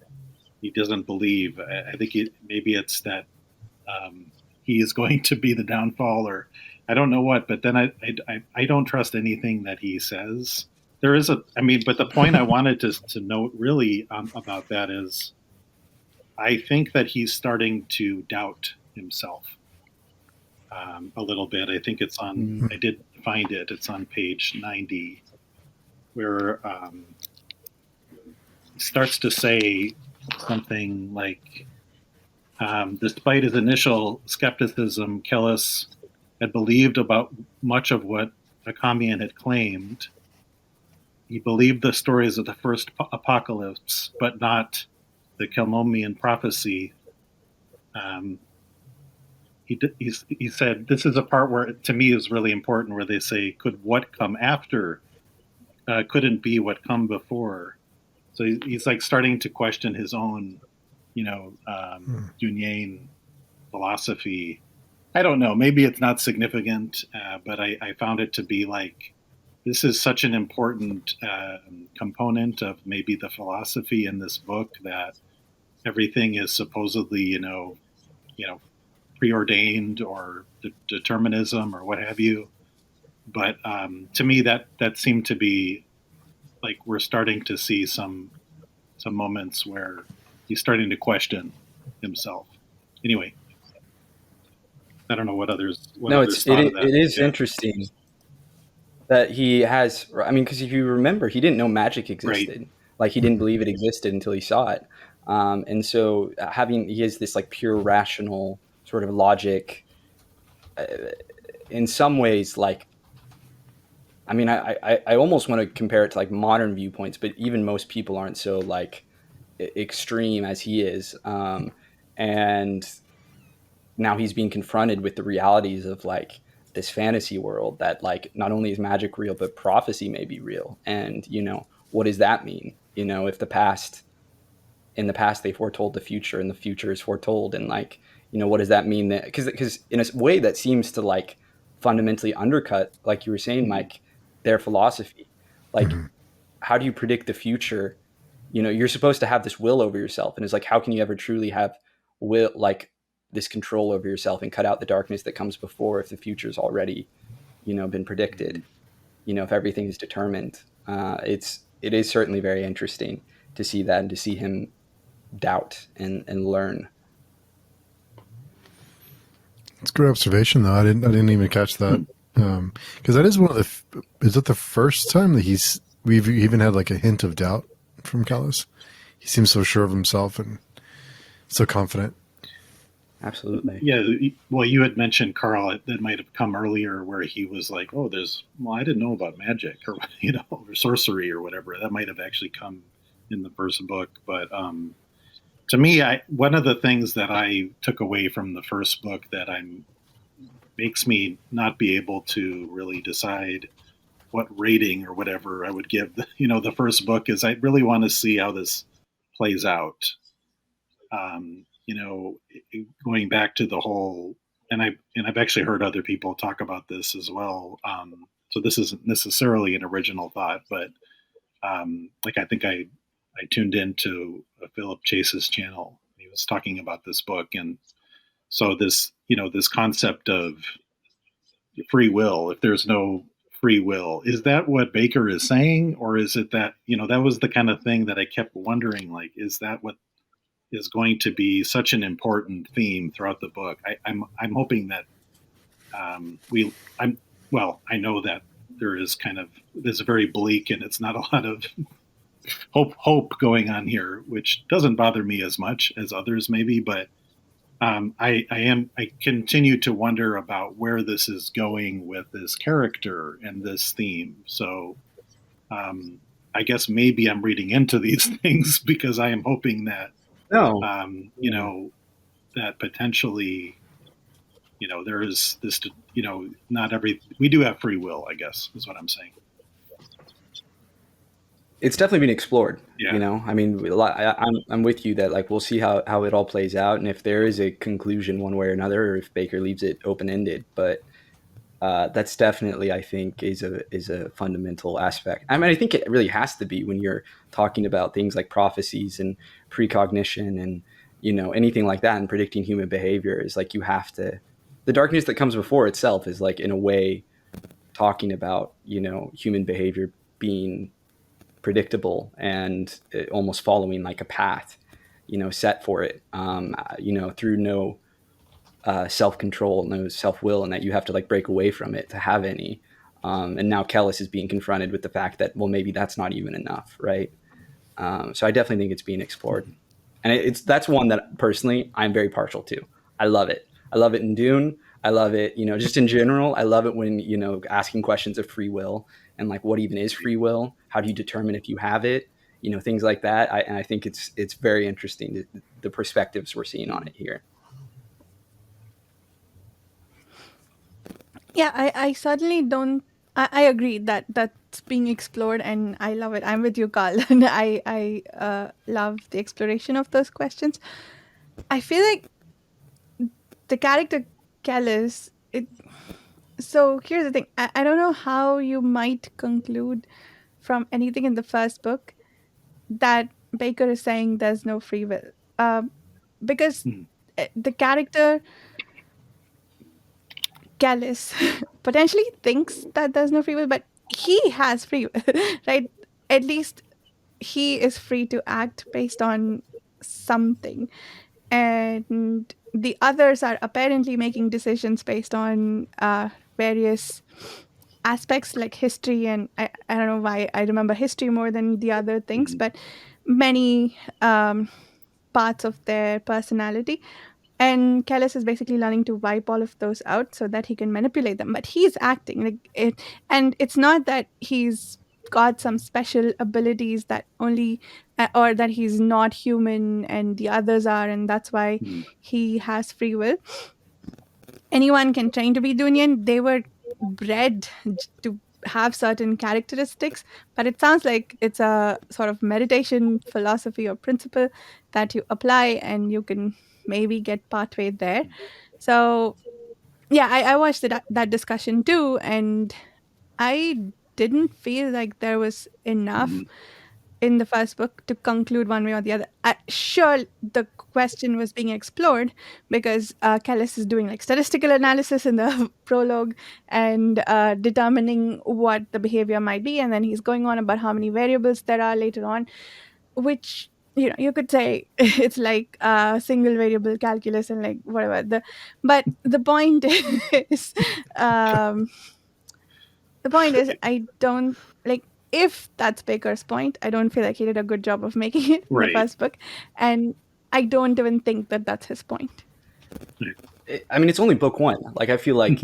doesn't believe. I think maybe it's that he is going to be the downfall, or I don't know what. But then I don't trust anything that he says. There is but the point I wanted to note really about that is, I think that he's starting to doubt himself a little bit. I think it's on. I did find it. It's on page 90, where he starts to say something like, despite his initial skepticism, Kellis had believed about much of what Akamian had claimed. He believed the stories of the first apocalypse, but not the Kelmomian prophecy. He said, this is a part where, to me, is really important, where they say, could what come after couldn't be what come before. So he's like starting to question his own, Jungian philosophy. I don't know. Maybe it's not significant, but I found it to be like, this is such an important component of maybe the philosophy in this book, that everything is supposedly, preordained or determinism or what have you. But to me, that seemed to be like, we're starting to see some moments where he's starting to question himself. Anyway, I don't know what others. It is interesting that he has. I mean, because if you remember, he didn't know magic existed. Right. Like, he didn't believe it existed until he saw it. And so he has this like pure rational sort of logic. In some ways, like, I mean, I almost want to compare it to like modern viewpoints, but even most people aren't so like extreme as he is. And now he's being confronted with the realities of like this fantasy world that like not only is magic real, but prophecy may be real. And, what does that mean? If in the past they foretold the future and the future is foretold, and like, what does that mean? That because in a way that seems to like fundamentally undercut, like you were saying, Mike, their philosophy. Like, how do you predict the future? You're supposed to have this will over yourself, and it's like, how can you ever truly have will, like this control over yourself, and cut out the darkness that comes before, if the future's already, been predicted, if everything is determined. It is certainly very interesting to see that, and to see him doubt and learn. It's a good observation, though. I didn't even catch that, because that is one of the. Is it the first time that we've even had like a hint of doubt from Callus? He seems so sure of himself and so confident. Absolutely. Yeah. Well, you had mentioned, Carl, that might have come earlier, where he was like, "Oh, I didn't know about magic, or or sorcery, or whatever." That might have actually come in the first book, but to me, one of the things that I took away from the first book that makes me not be able to really decide what rating or whatever I would give the first book, is I really want to see how this plays out. Going back to the whole, and I've actually heard other people talk about this as well. So this isn't necessarily an original thought, but like I think I tuned into Philip Chase's channel. He was talking about this book, and so this concept of free will. If there's no free will, is that what Bakker is saying, or is it that that was the kind of thing that I kept wondering? Like, is that what is going to be such an important theme throughout the book? I'm hoping that I know that there's a very bleak, and it's not a lot of hope going on here, which doesn't bother me as much as others maybe, but I continue to wonder about where this is going with this character and this theme. So I guess maybe I'm reading into these things, because I am hoping that No. That potentially there is this, we do have free will, I guess, is what I'm saying. It's definitely been explored. Yeah. I mean, I'm with you that, like, we'll see how it all plays out, and if there is a conclusion one way or another, or if Bakker leaves it open-ended. But that's definitely, I think, is a fundamental aspect. I mean, I think it really has to be when you're talking about things like prophecies and precognition and anything like that, and predicting human behavior. Is like, you have to, the darkness that comes before itself is, like, in a way talking about human behavior being predictable and almost following like a path set for it, through no self-control, no self-will, and that you have to, like, break away from it to have any. And now Kellis is being confronted with the fact that, well, maybe that's not even enough, right? So I definitely think it's being explored, and that's one that personally I'm very partial to. I love it. I love it in Dune. I love it, just in general. I love it when, asking questions of free will, and, like, what even is free will? How do you determine if you have it? Things like that. And I think it's very interesting, the perspectives we're seeing on it here. Yeah, I certainly don't. I agree that that's being explored, and I love it. I'm with you, Carl. And I love the exploration of those questions. I feel like the character Callus. So here's the thing. I don't know how you might conclude from anything in the first book that Bakker is saying there's no free will, because the character Callus potentially thinks that there's no free will, but he has free will, right? At least he is free to act based on something. And the others are apparently making decisions based on various aspects like history. And I don't know why I remember history more than the other things, but many parts of their personality. And Kellis is basically learning to wipe all of those out so that he can manipulate them. But he's acting like it, and it's not that he's got some special abilities that only, or that he's not human and the others are, and that's why he has free will. Anyone can train to be Dunian. They were bred to have certain characteristics, but it sounds like it's a sort of meditation philosophy or principle that you apply, and you can maybe get partway there. So yeah, I watched that discussion too, and I didn't feel like there was enough Mhm. in the first book to conclude one way or the other. Sure, the question was being explored because Callis is doing like statistical analysis in the prologue and determining what the behavior might be, and then he's going on about how many variables there are later on, which you could say it's like single variable calculus and like whatever. But the point is, um, the point is, I don't like if that's Baker's point. I don't feel like he did a good job of making it in the Right. first book, and I don't even think that that's his point. I mean, it's only book one. Like, I feel like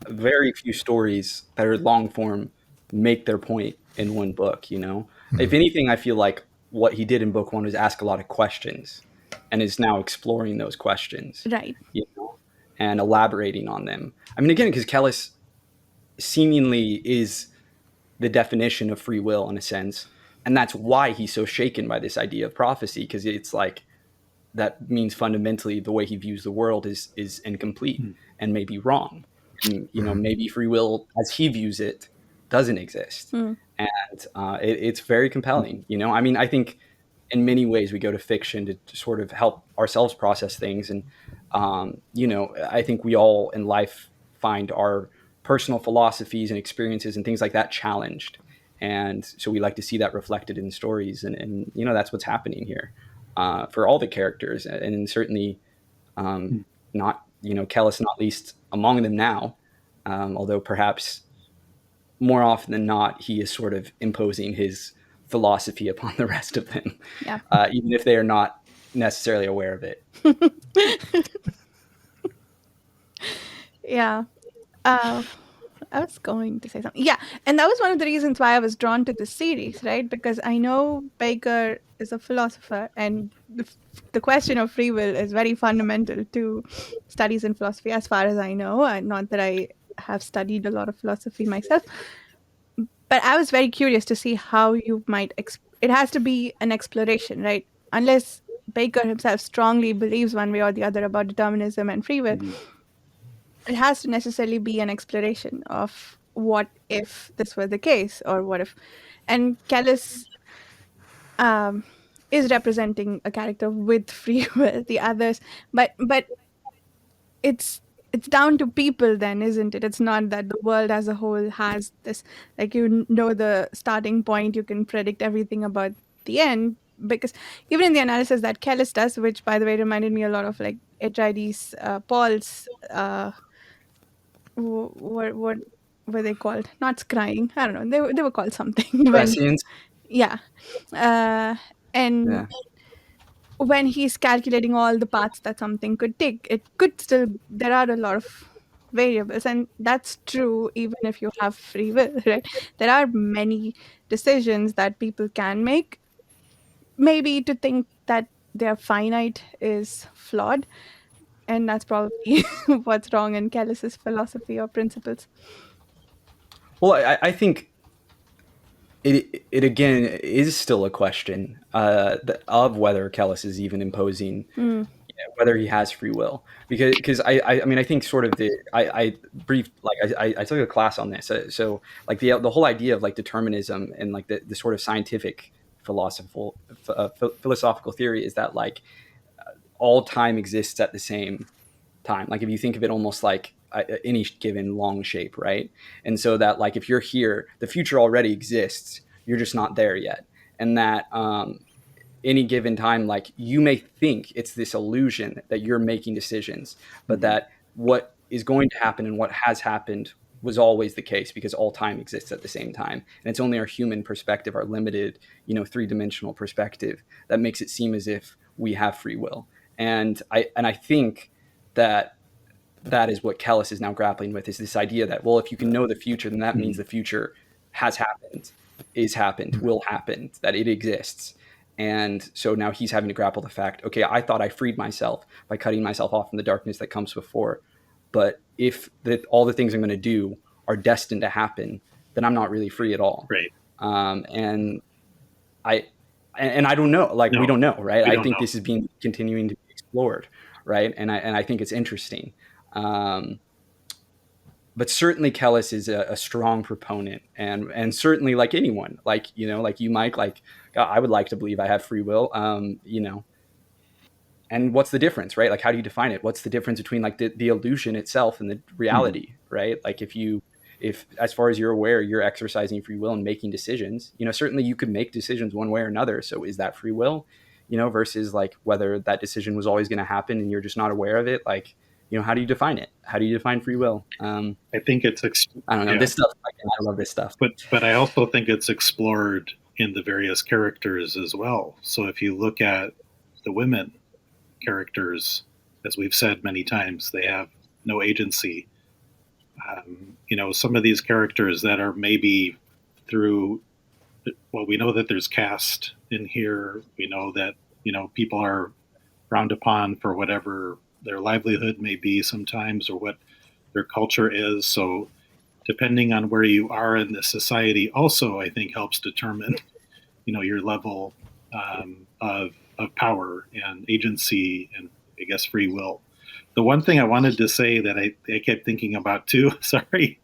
very few stories that are long form make their point in one book, you know? If anything, I feel like what he did in book one was ask a lot of questions and is now exploring those questions, Right. you know, and elaborating on them. I mean, again, because Kellis seemingly is the definition of free will in a sense. And that's why he's so shaken by this idea of prophecy, because it's like that means fundamentally the way he views the world is incomplete and maybe wrong. And, you know, maybe free will as he views it doesn't exist. Hmm. And it's very compelling. You know, I mean, I think in many ways we go to fiction to sort of help ourselves process things. And, you know, I think we all in life find our personal philosophies and experiences and things like that challenged. And so we like to see that reflected in stories. And you know, that's what's happening here for all the characters. And certainly not, you know, Kellis not least among them now, although perhaps more often than not, he is sort of imposing his philosophy upon the rest of them, Yeah. even if they are not necessarily aware of it. Yeah. I was going to say something. Yeah, and that was one of the reasons why I was drawn to the series, right? Because I know Baker is a philosopher, and the question of free will is very fundamental to studies in philosophy, as far as I know. Not that I have studied a lot of philosophy myself, but I was very curious to see how you might. It has to be an exploration, right? Unless Baker himself strongly believes one way or the other about determinism and free will, it has to necessarily be an exploration of what if this were the case, or what if. And Callis um, is representing a character with free will. The others, but it's down to people then, isn't it? It's not that the world as a whole has this, like, know the starting point, you can predict everything about the end. Because even in the analysis that Kellis does, which by the way reminded me a lot of like HID's Paul's what were they called? Not scrying. I don't know. They were called something when, Prescience? yeah. Uh, and Yeah. when he's calculating all the paths that something could take, it could still, there are a lot of variables, and that's true even if you have free will, right? There are many decisions that people can make. Maybe to think that they're finite is flawed, and that's probably what's wrong in Kellis's philosophy or principles. Well, I think it again is still a question of whether Kellis is even imposing, Mm, whether he has free will, because I mean, I think sort of I briefed, like I took a class on this, so like the whole idea of like determinism and like the sort of scientific philosophical theory is that like all time exists at the same time. Like if you think of it almost like any given long shape, right? And so that like if you're here, the future already exists, you're just not there yet. And that any given time, like you may think it's this illusion that you're making decisions, but that what is going to happen and what has happened was always the case, because all time exists at the same time. And it's only our human perspective, our limited, you know, three-dimensional perspective, that makes it seem as if we have free will. And I think that that is what Kellis is now grappling with, is this idea that, well, if you can know the future, then that means the future has happened, is happened, will happen, that it exists. And so now he's having to grapple the fact, okay, I thought I freed myself by cutting myself off from the darkness that comes before. But if all the things I'm going to do are destined to happen, then I'm not really free at all. Right. And I I don't know, like we No, don't know, right? we I don't think know. this is being continuing to be explored, right? And I think it's interesting. But certainly Kellis is a strong proponent, and certainly like anyone, like, like you, Mike, like, God, I would like to believe I have free will, and what's the difference, right? Like, how do you define it? What's the difference between like the illusion itself and the reality, right? Like, if as far as you're aware, you're exercising free will and making decisions, certainly you could make decisions one way or another. So is that free will, versus like whether that decision was always going to happen and you're just not aware of it? Like, how do you define it? How do you define free will? I think it's I don't know, this stuff. I love this stuff. But I also think it's explored in the various characters as well. So if you look at the women characters, as we've said many times, they have no agency. Some of these characters that are maybe through, well, we know that there's caste in here. We know that, people are frowned upon for whatever their livelihood may be sometimes, or what their culture is. So depending on where you are in the society also, I think, helps determine, your level of power and agency and, I guess, free will. The one thing I wanted to say that I kept thinking about too, sorry,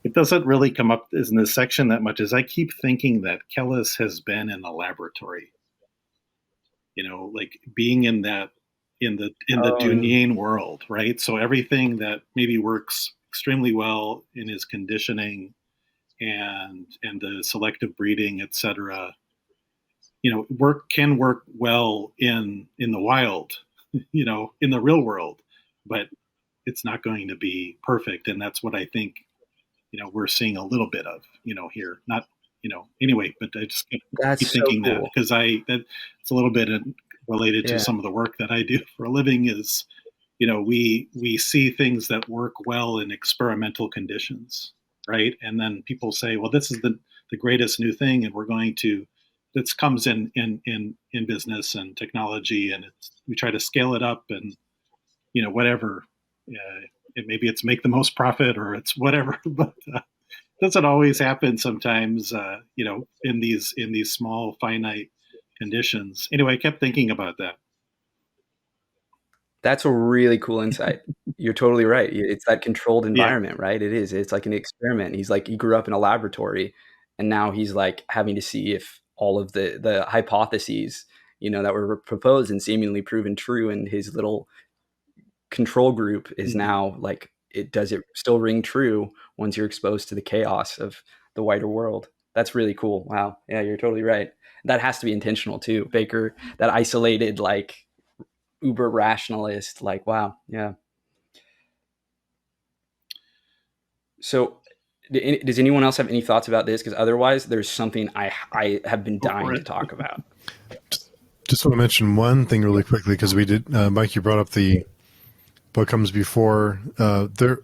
it doesn't really come up in this section that much, is I keep thinking that Kellis has been in a laboratory, like being in the Dunyan world, right? So everything that maybe works extremely well in his conditioning and the selective breeding, etc., can work well in the wild, in the real world, but it's not going to be perfect. And that's what I think, we're seeing a little bit of, here. Not, anyway, but I just keep thinking cool. That because it's a little bit related to some of the work that I do for a living is, we see things that work well in experimental conditions, right? And then people say, well, this is the greatest new thing, and we're going to, this comes in business and technology, and we try to scale it up, and whatever. Maybe it's make the most profit, or it's whatever, but it doesn't always happen. Sometimes, in these small finite conditions. Anyway, I kept thinking about that. That's a really cool insight. You're totally right. It's that controlled environment, right? It is. It's like an experiment. He's like, he grew up in a laboratory, and now he's like having to see if all of the hypotheses, that were proposed and seemingly proven true in his little control group is now like, does it still ring true once you're exposed to the chaos of the wider world? That's really cool. Wow. Yeah, you're totally right. That has to be intentional too. Bakker, that isolated, like, uber rationalist, like, wow. Yeah. So does anyone else have any thoughts about this? Because otherwise there's something I have been dying to talk about. Just want to mention one thing really quickly, because we did, Mike, you brought up the what comes before. There,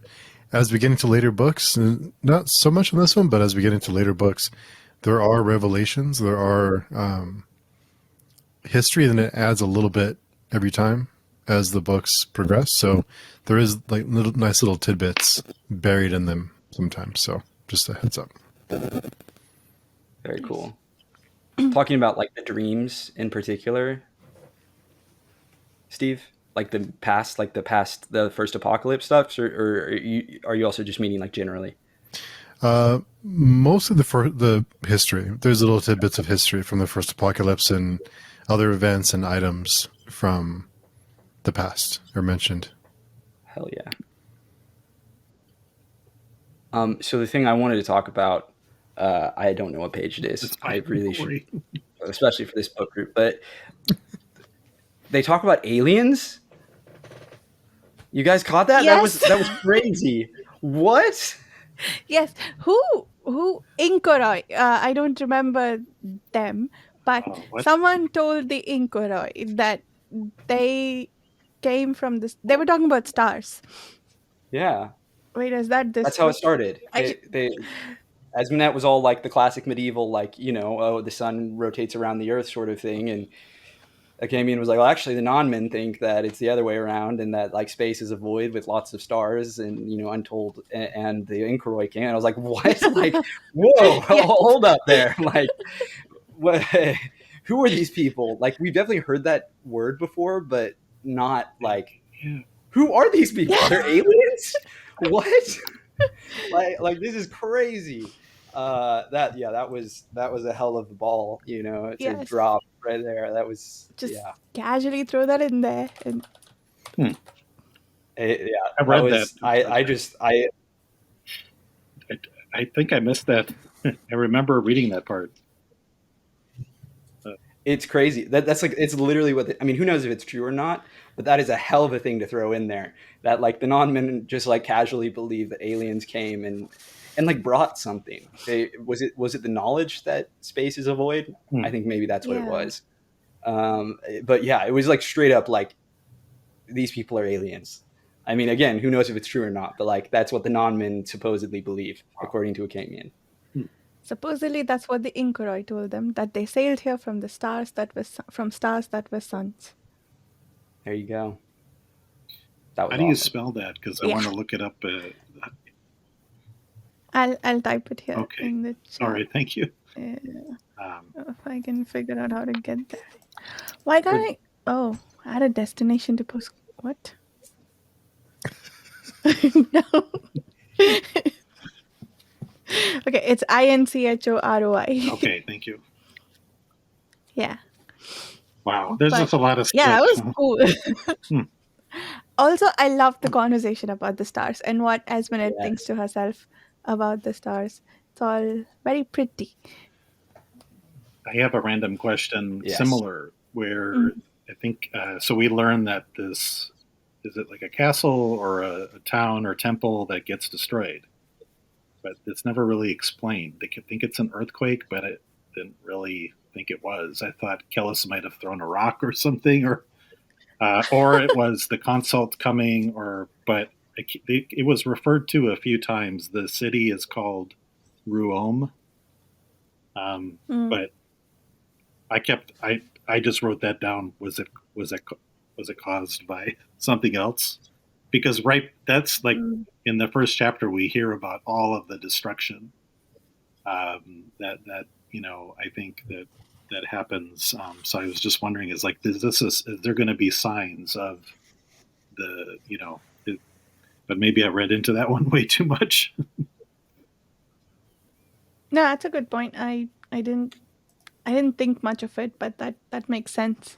as we get into later books, not so much on this one, but as we get into later books, there are revelations, there are history, and it adds a little bit every time as the books progress. So there is like nice little tidbits buried in them sometimes. So just a heads up. Very cool. Talking about like the dreams in particular, Steve, like the first apocalypse stuff, or are you also just meaning like generally? Most of the history. There's little tidbits of history from the first apocalypse and other events and items from the past are mentioned. Hell yeah. So the thing I wanted to talk about, I don't know what page it is. I really should, especially for this book group, but they talk about aliens. You guys caught that? Yes. That was crazy. What? Yes. Who Inkoroi? I don't remember them, but someone told the Inkoroi that they came from this. They were talking about stars. Yeah. Wait, is that this? That's how it started. Asmonet was all like the classic medieval, like, the sun rotates around the earth sort of thing. And Academian was like, well, actually the non-men think that it's the other way around, and that like space is a void with lots of stars and, untold, and the Inkoroi came. And I was like, what? Like, whoa, hold up there. Like, what? Who are these people? Like, we've definitely heard that word before, but not like, who are these people? Yeah. They're aliens? What? like this is crazy. That was a hell of a ball, to Yes. drop right there. That was, Just casually throw that in there. And Hmm. yeah. I read that. I think I missed that. I remember reading that part. It's crazy. That's like, it's literally what I mean. Who knows if it's true or not? But that is a hell of a thing to throw in there. That like the non-men just like casually believe that aliens came and like brought something. Was it the knowledge that space is a void? I think maybe that's what it yeah. was. But yeah, it was like straight up like, these people are aliens. I mean, again, who knows if it's true or not? But like that's what the non-men supposedly believe, according to Akamian. Supposedly, that's what the Inkoroi told them, that they sailed here from stars that were suns. There you go. That was How do you awesome. spell that? Because I Yeah. want to look it up. I'll type it here Okay. in the chat. All right, thank you. If I can figure out how to get there. Why can't I? Oh, I had a destination to post. What? No. Okay, it's INCHOROI. Okay, thank you. Yeah. Wow, there's But- just a lot of stuff. Yeah, that was cool. Also, I love the conversation about the stars and what Esmeralda Yes. thinks to herself about the stars. It's all very pretty. I have a random question Yes. similar where I think so we learned that this is it like a castle or a town or temple that gets destroyed, but it's never really explained. They could think it's an earthquake, but it didn't really think it was. I thought Kellis might have thrown a rock or something, or it was the consult coming, but it was referred to a few times. The city is called Ruom, but I just wrote that down. Was it caused by something else? Because that's like in the first chapter we hear about all of the destruction that I think that happens. So I was just wondering, is there going to be signs of the but maybe I read into that one way too much. No, that's a good point. I didn't think much of it, but that makes sense.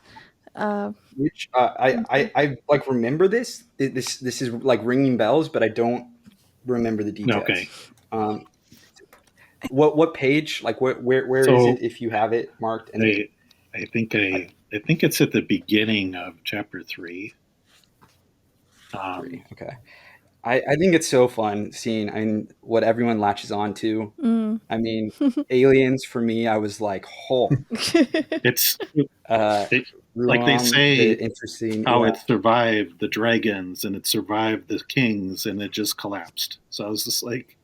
Which I like remember this. This is like ringing bells, but I don't remember the details. Okay. What page? Like where is it? If you have it marked? And I think it's at the beginning of chapter 3. 3. Okay. I think it's so fun seeing what everyone latches on to. I mean, aliens for me, I was like, it's like they say interesting how it survived the dragons and it survived the kings and it just collapsed. So I was just like,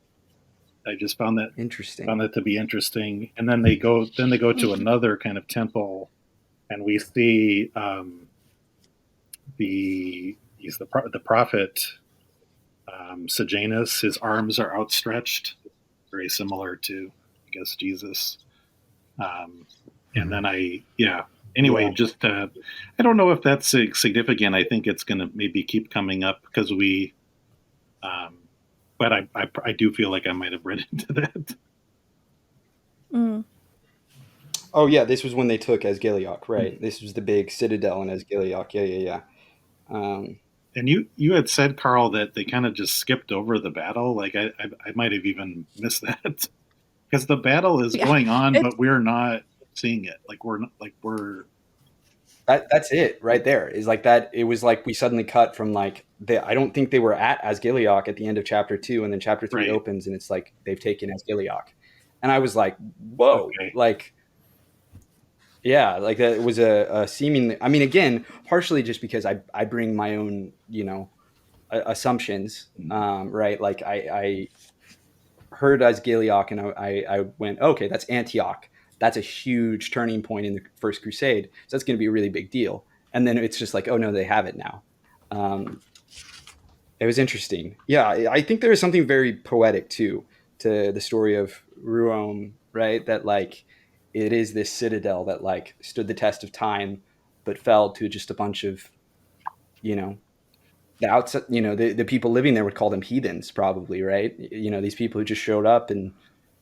I just found that interesting. Found that to be interesting. And then they go to another kind of temple, and we see the prophet Sejanus. His arms are outstretched, very similar to, I guess, Jesus. And then just I don't know if that's significant. I think it's going to maybe keep coming up because but I do feel like I might have read into that. Oh yeah, this was when they took Asgiliok, right? This was the big citadel in Asgiliok. Yeah. And you had said, Carl, that they kind of just skipped over the battle. Like I might have even missed that because the battle is going on, but we're not seeing it. That's it right there. Is like that. It was like we suddenly cut from like I don't think they were at Asgiliok at the end of chapter 2, and then chapter 3 opens, and it's like they've taken Asgiliok, and I was like, whoa, like. Yeah, like that was a seemingly. I mean, again, partially just because I bring my own, assumptions, right? Like I heard Asgiliok and I went, okay, that's Antioch. That's a huge turning point in the First Crusade. So that's going to be a really big deal. And then it's just like, oh no, they have it now. It was interesting. Yeah, I think there is something very poetic too to the story of Ruom, right? That like. It is this citadel that like stood the test of time, but fell to just a bunch of, the outside, the people living there would call them heathens, probably, right? These people who just showed up and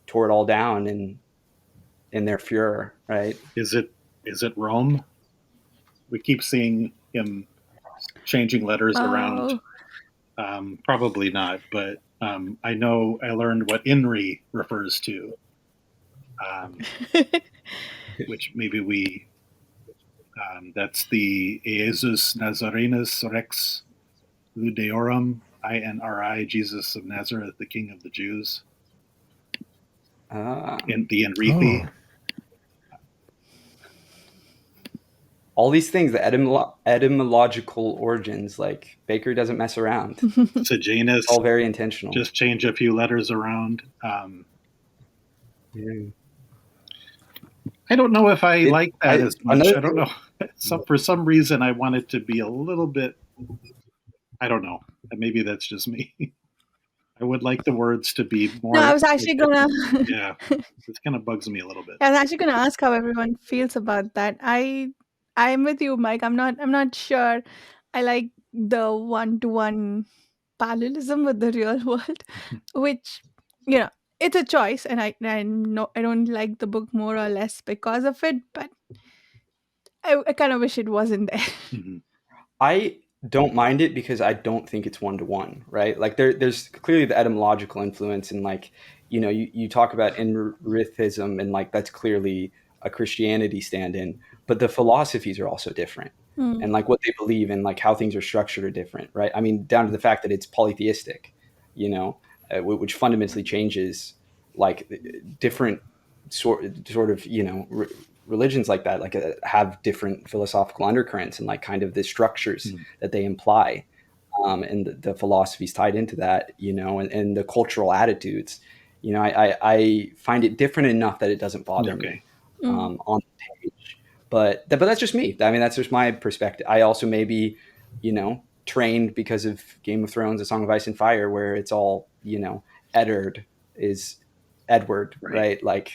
tore it all down in their furor, right? Is it Rome? We keep seeing him changing letters around. Wow. Probably not, but I know I learned what INRI refers to, which maybe that's the Jesus Nazarenus Rex Ludeorum, INRI, Jesus of Nazareth, the King of the Jews, in the Enrithi. All these things, the etymological origins, like Bakker doesn't mess around. Sejanus, all very intentional. Just change a few letters around. I don't know if I like that as much. I don't know. For some reason, I want it to be a little bit. I don't know. Maybe that's just me. I would like the words to be more. No, I was actually gonna. Yeah, it kind of bugs me a little bit. I was actually gonna ask how everyone feels about that. I'm with you, Mike. I'm not sure. I like the one-to-one parallelism with the real world, which it's a choice, and I know I don't like the book more or less because of it, but I kind of wish it wasn't there. Mm-hmm. I don't mind it because I don't think it's one-to-one, right? Like there's clearly the etymological influence, and like you talk about Enrithism, and like that's clearly a Christianity stand-in, but the philosophies are also different, and like what they believe and like how things are structured are different, right? I mean, down to the fact that it's polytheistic, which fundamentally changes like different sort of religions like that, like have different philosophical undercurrents and like kind of the structures that they imply, and the philosophies tied into that, and the cultural attitudes. I find it different enough that it doesn't bother me on the page. But that's just me. I mean, that's just my perspective. I also maybe, trained because of Game of Thrones, A Song of Ice and Fire, where it's all, Eddard is Edward, right? Like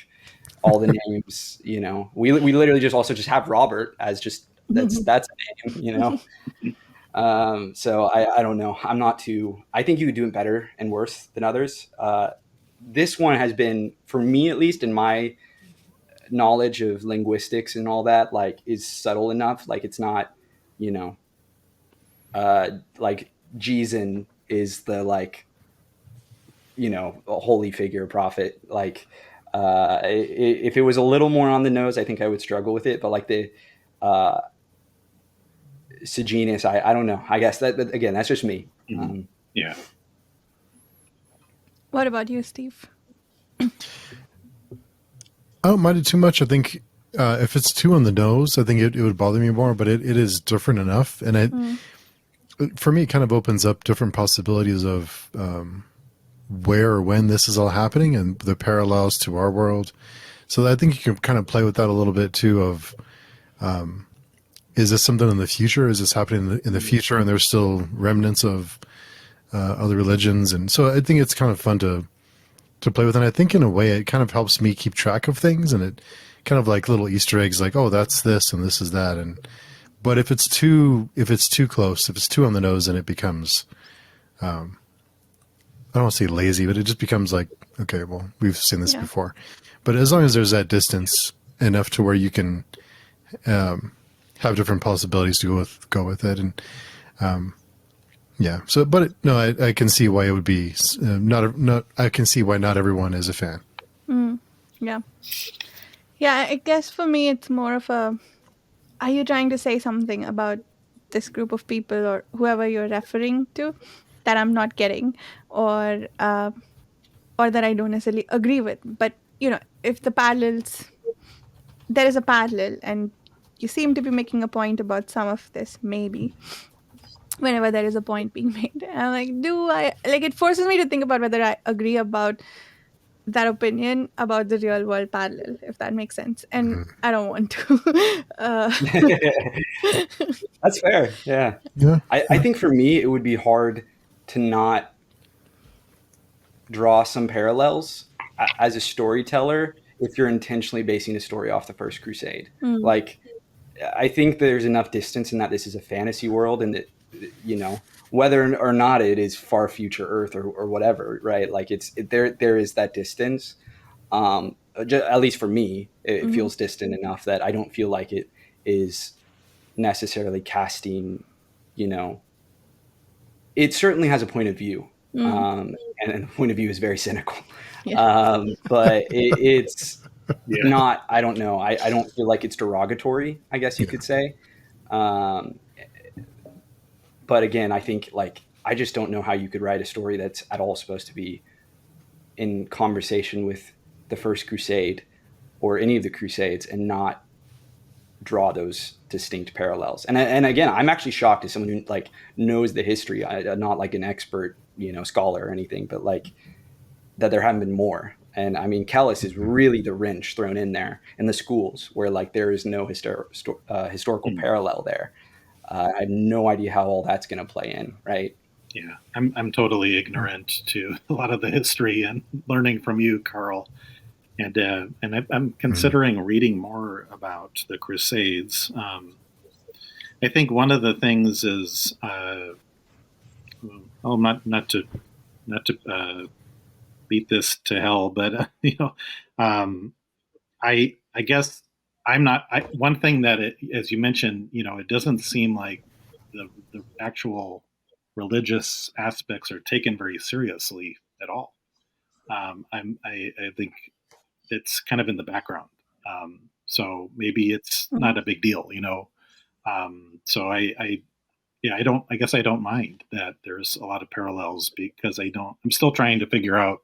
all the names, we literally just also just have Robert as just that's a name, so I don't know. I'm not too. I think you could do it better and worse than others. This one has been, for me at least, in my knowledge of linguistics and all that, like is subtle enough. Like it's not, like Jesus is the like, a holy figure prophet. Like if it was a little more on the nose, I think I would struggle with it. But like the Sejanus, I don't know. I guess that again, that's just me. Yeah. What about you, Steve? I don't mind it too much. I think if it's too on the nose, I think it would bother me more. But it is different enough, and for me, it kind of opens up different possibilities of where or when this is all happening and the parallels to our world. So I think you can kind of play with that a little bit too. Of is this something in the future? Is this happening in the future? And there's still remnants of other religions, and so I think it's kind of fun to play with. And I think in a way, it kind of helps me keep track of things, and it kind of like little Easter eggs, like, oh, that's this and this is that. And but if it's too close, if it's too on the nose, then it becomes I don't want to say lazy, but it just becomes like, okay, well, we've seen this before. But as long as there's that distance enough to where you can have different possibilities to go with it, and so, but I can see why it would be not. I can see why not everyone is a fan. Yeah. I guess for me, it's more of a. Are you trying to say something about this group of people or whoever you're referring to that I'm not getting, or that I don't necessarily agree with? But if the parallels, there is a parallel, and you seem to be making a point about some of this, maybe. Whenever there is a point being made, and I'm like, do I like? It forces me to think about whether I agree about that opinion about the real world parallel, if that makes sense. And I don't want to. That's fair. Yeah. I think for me, it would be hard to not draw some parallels as a storyteller if you're intentionally basing a story off the First Crusade. Like, I think there's enough distance in that this is a fantasy world, and that whether or not it is far future Earth or whatever, right? Like there is that distance. At least for me, it Mhm. feels distant enough that I don't feel like it is necessarily casting, you know, it certainly has a point of view. Mm. And the point of view is very cynical. Yeah. But it's Yeah. not, I don't know. I don't feel like it's derogatory, I guess you Yeah. could say. Um, but again, I think like, I just don't know how you could write a story that's at all supposed to be in conversation with the First Crusade or any of the Crusades and not draw those distinct parallels. And again, I'm actually shocked as someone who like knows the history. I'm not like an expert, scholar or anything, but like that there haven't been more. And I mean, Kellis is really the wrench thrown in there in the schools where like there is no historical Hmm. parallel there. I have no idea how all that's going to play in, right? Yeah, I'm totally ignorant to a lot of the history and learning from you, Carl. And I'm Mm. considering reading more about the Crusades. I think one of the things is, not to beat this to hell, but um, I guess I'm not. One thing that, as you mentioned, it doesn't seem like the actual religious aspects are taken very seriously at all. I think it's kind of in the background. So maybe it's Mhm. not a big deal. So yeah, I guess I don't mind that there's a lot of parallels because I'm still trying to figure out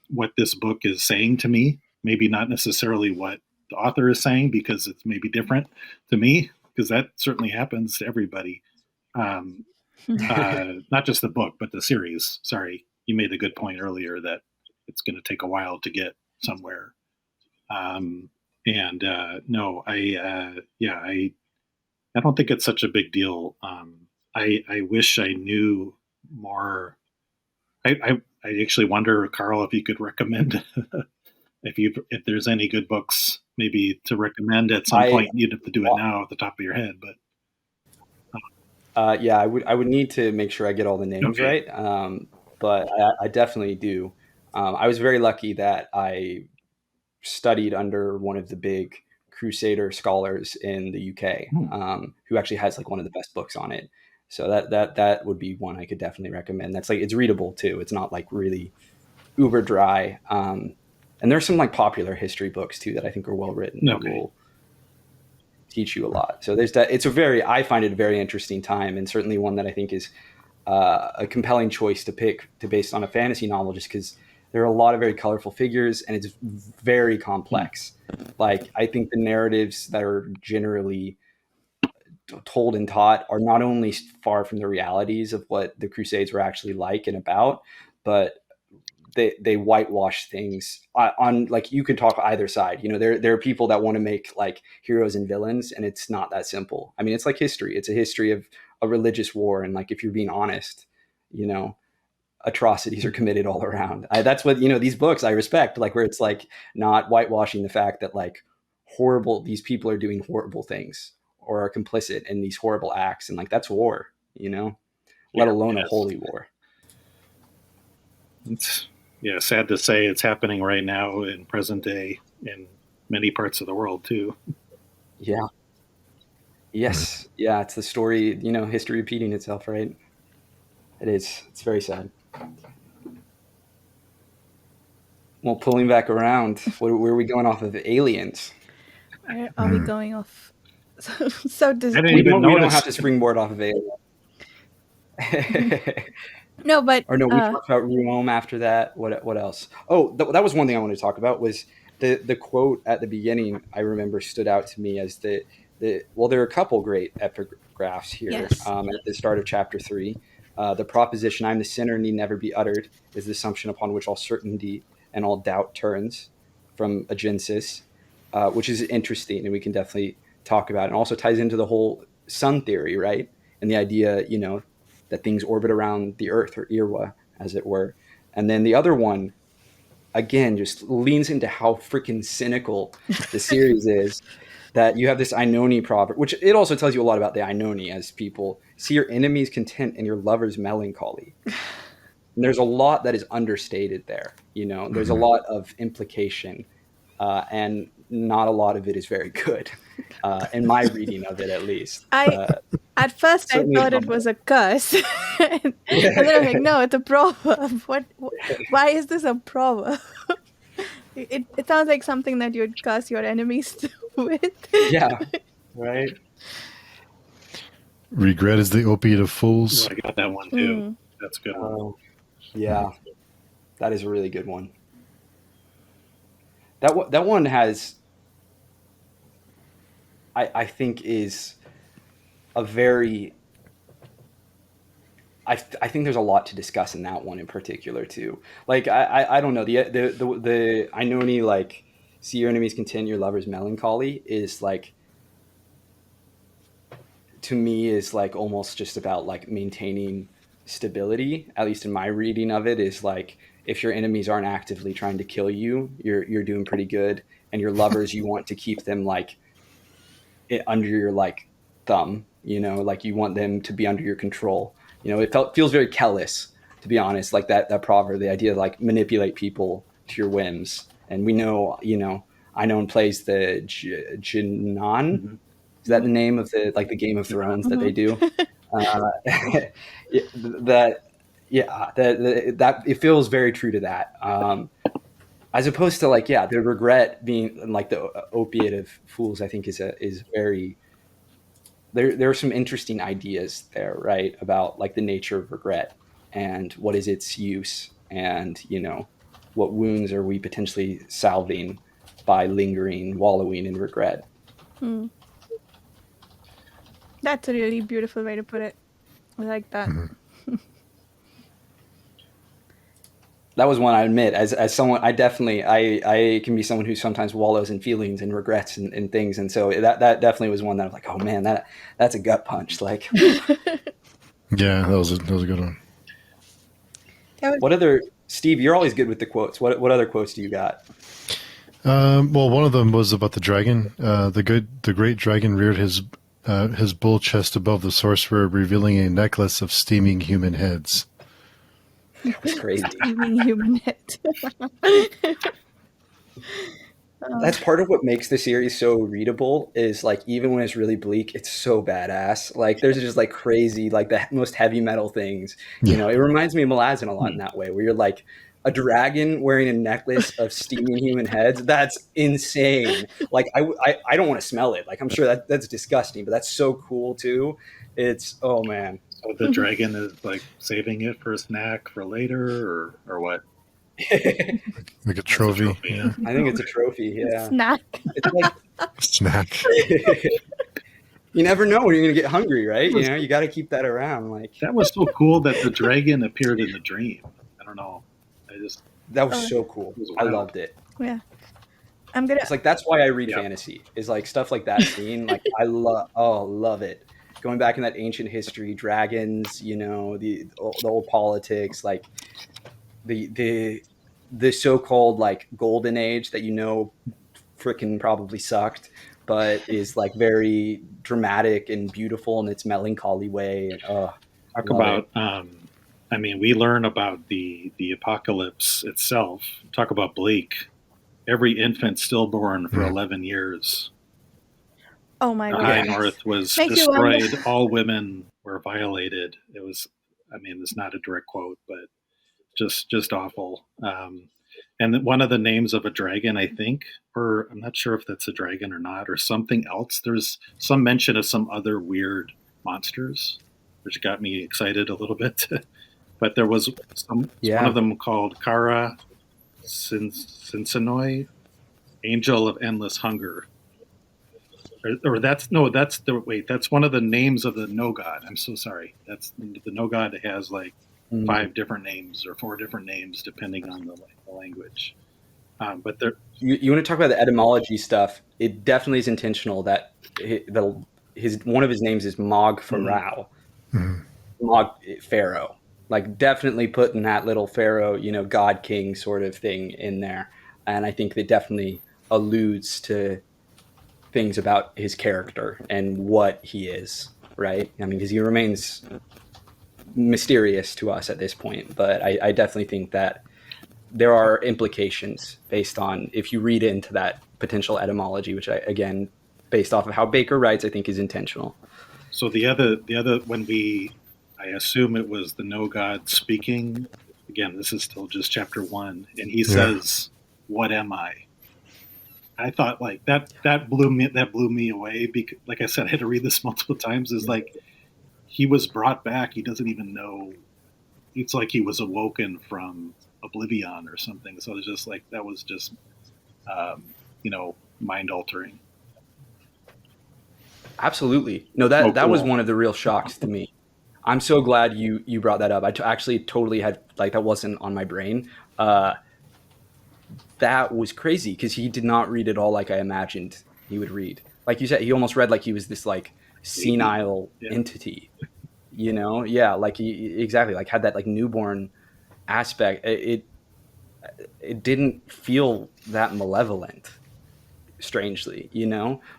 what this book is saying to me. Maybe not necessarily what the author is saying because it's maybe different to me because that certainly happens to everybody. Um, not just the book, but the series. Sorry, you made a good point earlier that it's going to take a while to get somewhere. Um, and no, yeah, I don't think it's such a big deal. I wish I knew more. I actually wonder, Carl, if you could recommend if there's any good books maybe to recommend at some I point. You'd have to do it now at the top of your head, but Yeah, I would need to make sure I get all the names okay. right. But I definitely do. I was very lucky that I studied under one of the big Crusader scholars in the UK, Hmm. who actually has like one of the best books on it. So that would be one I could definitely recommend. That's like it's readable too. It's not like really uber dry. And there's some like popular history books too that I think are well written that Okay. will teach you a lot. So I find it a very interesting time, and certainly one that I think is a compelling choice to pick to based on a fantasy novel, just because there are a lot of very colorful figures and it's very Hmm. complex. Like I think the narratives that are generally told and taught are not only far from the realities of what the Crusades were actually like and about, but they whitewash things on like you can talk either side. There are people that want to make like heroes and villains, and it's not that simple. I mean, it's like history. It's a history of a religious war, and like if you're being honest, you know, atrocities are committed all around. That's what these books I respect, like where it's like not whitewashing the fact that like these people are doing horrible things or are complicit in these horrible acts, and like that's war, let Yeah. alone a Yes. holy war. It's yeah, sad to say it's happening right now in present day in many parts of the world too. Yeah. Right. Yes. Yeah. It's the story, history repeating itself, right? It is. It's very sad. Well, pulling back around, where are we going off of? Aliens. Where are we Mm. going off? So I didn't We even don't we don't notice. have to springboard off of aliens. no, but Or no, we talked about Rome after that. What else? Oh, that was one thing I wanted to talk about was the quote at the beginning. I remember stood out to me as well. There are a couple great epigraphs here yes. at the start of chapter 3. The proposition "I'm the sinner" need never be uttered is the assumption upon which all certainty and all doubt turns, from Agensis, which is interesting, and we can definitely talk about. It. And also ties into the whole sun theory, right? And the idea, that things orbit around the Earth, or Irwa, as it were. And then the other one, again, just leans into how freaking cynical the series is. that you have this Ainoni proverb, which it also tells you a lot about the Ainoni as people see your enemy's content and your lover's melancholy. And there's a lot that is understated there. There's a lot of implication, and not a lot of it is very good, in my reading of it, at least. At first I Certainly thought it was a curse, and then I was like, no, it's a proverb. Why is this a proverb? It sounds like something that you'd curse your enemies with. Yeah, right. Regret is the opiate of fools. I got that one too. That's a good one. Yeah, that is a really good one. That one has, I think, is a very. I think there's a lot to discuss in that one in particular too. Like I don't know, the Ainoni, like, see your enemies content, your lover's melancholy, is like, to me, is like almost just about like maintaining stability. At least in my reading of it, is like, if your enemies aren't actively trying to kill you, you're doing pretty good, and your lovers, you want to keep them like under your like thumb. Like, you want them to be under your control. It feels very Kellis, to be honest, like that proverb, the idea of like manipulate people to your whims. And we know, Ainon plays the Jinan. Mm-hmm. Is that the name of the Game of Thrones that they do? That it feels very true to that. As opposed to like, the regret being like the opiate of fools, I think is very. There are some interesting ideas there, right, about like the nature of regret and what is its use, and what wounds are we potentially salving by lingering, wallowing in regret. That's a really beautiful way to put it. I like that. That was one, I admit, as someone, I can be someone who sometimes wallows in feelings and regrets and things, and so that definitely was one that I was like, oh man, that's a gut punch. Like, yeah, that was a good one. What other, Steve? You're always good with the quotes. What other quotes do you got? Well, one of them was about the dragon. The great dragon reared his bull chest above the sorcerer, revealing a necklace of steaming human heads. That's crazy. Steaming human head. That's part of what makes the series so readable, is like, even when it's really bleak, it's so badass. Like, there's just like crazy, like the most heavy metal things. It reminds me of Malazan a lot in that way, where you're like, a dragon wearing a necklace of steaming human heads. That's insane. Like, I don't want to smell it. Like, I'm sure that's disgusting, but that's so cool too. It's, oh man. So the dragon is like saving it for a snack for later, or what? Like a trophy. Yeah. I think it's a trophy. Yeah. Snack. It's like snack. You never know when you're gonna get hungry, right? You got to keep that around. Like, that was so cool that the dragon appeared in the dream. I don't know. That was so cool. I loved it. Yeah. It's like, that's why I read fantasy, is like stuff like that scene. Like, I love it. Going back in that ancient history, dragons, the old politics, like the so-called like golden age that frickin' probably sucked, but is like very dramatic and beautiful in its melancholy way. And talk about we learn about the apocalypse itself. Talk about bleak. Every infant stillborn for 11 years. Oh my God. The High North was destroyed. All women were violated. It was, it's not a direct quote, but just awful. And one of the names of a dragon, I think, or I'm not sure if that's a dragon or not, or something else. There's some mention of some other weird monsters, which got me excited a little bit. But there was one of them called Kara Sinsanoi, Angel of Endless Hunger. That's one of the names of the no god. I'm so sorry. That's the no god has like 5 different names or 4 different names depending on the language. But there, you want to talk about the etymology stuff? It definitely is intentional that one of his names is Mog Pharaoh, Mog Pharaoh. Like, definitely putting that little pharaoh, god king sort of thing in there, and I think that definitely alludes to things about his character and what he is, right? I mean, because he remains mysterious to us at this point, but I definitely think that there are implications based on if you read into that potential etymology, which again, based off of how Bakker writes, I think is intentional. So the other I assume it was the no god speaking. Again, this is still just chapter 1, and he says, "What am I?" I thought like that blew me away because, like I said, I had to read this multiple times. Is like he was brought back. He doesn't even know. It's like he was awoken from oblivion or something. So it's just like that was just mind altering. Absolutely. No, that was one of the real shocks to me. I'm so glad you brought that up. Actually totally had like that wasn't on my brain. That was crazy because he did not read at all like I imagined he would read. Like you said, he almost read like he was this like senile entity. Yeah, like he exactly like had that like newborn aspect. It didn't feel that malevolent, strangely,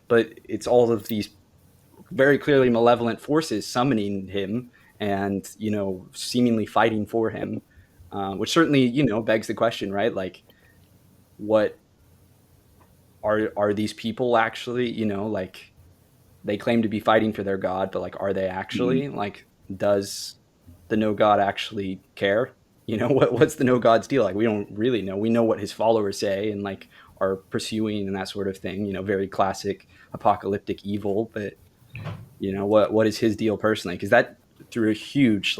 but it's all of these very clearly malevolent forces summoning him and seemingly fighting for him, which certainly begs the question, right? Like, what are these people actually? Like they claim to be fighting for their god, but like, are they actually? Mm-hmm. Like, does the no god actually care? What's the no god's deal? Like, we don't really know. We know what his followers say and like are pursuing and that sort of thing. Very classic apocalyptic evil, but what is his deal personally? Because that threw a huge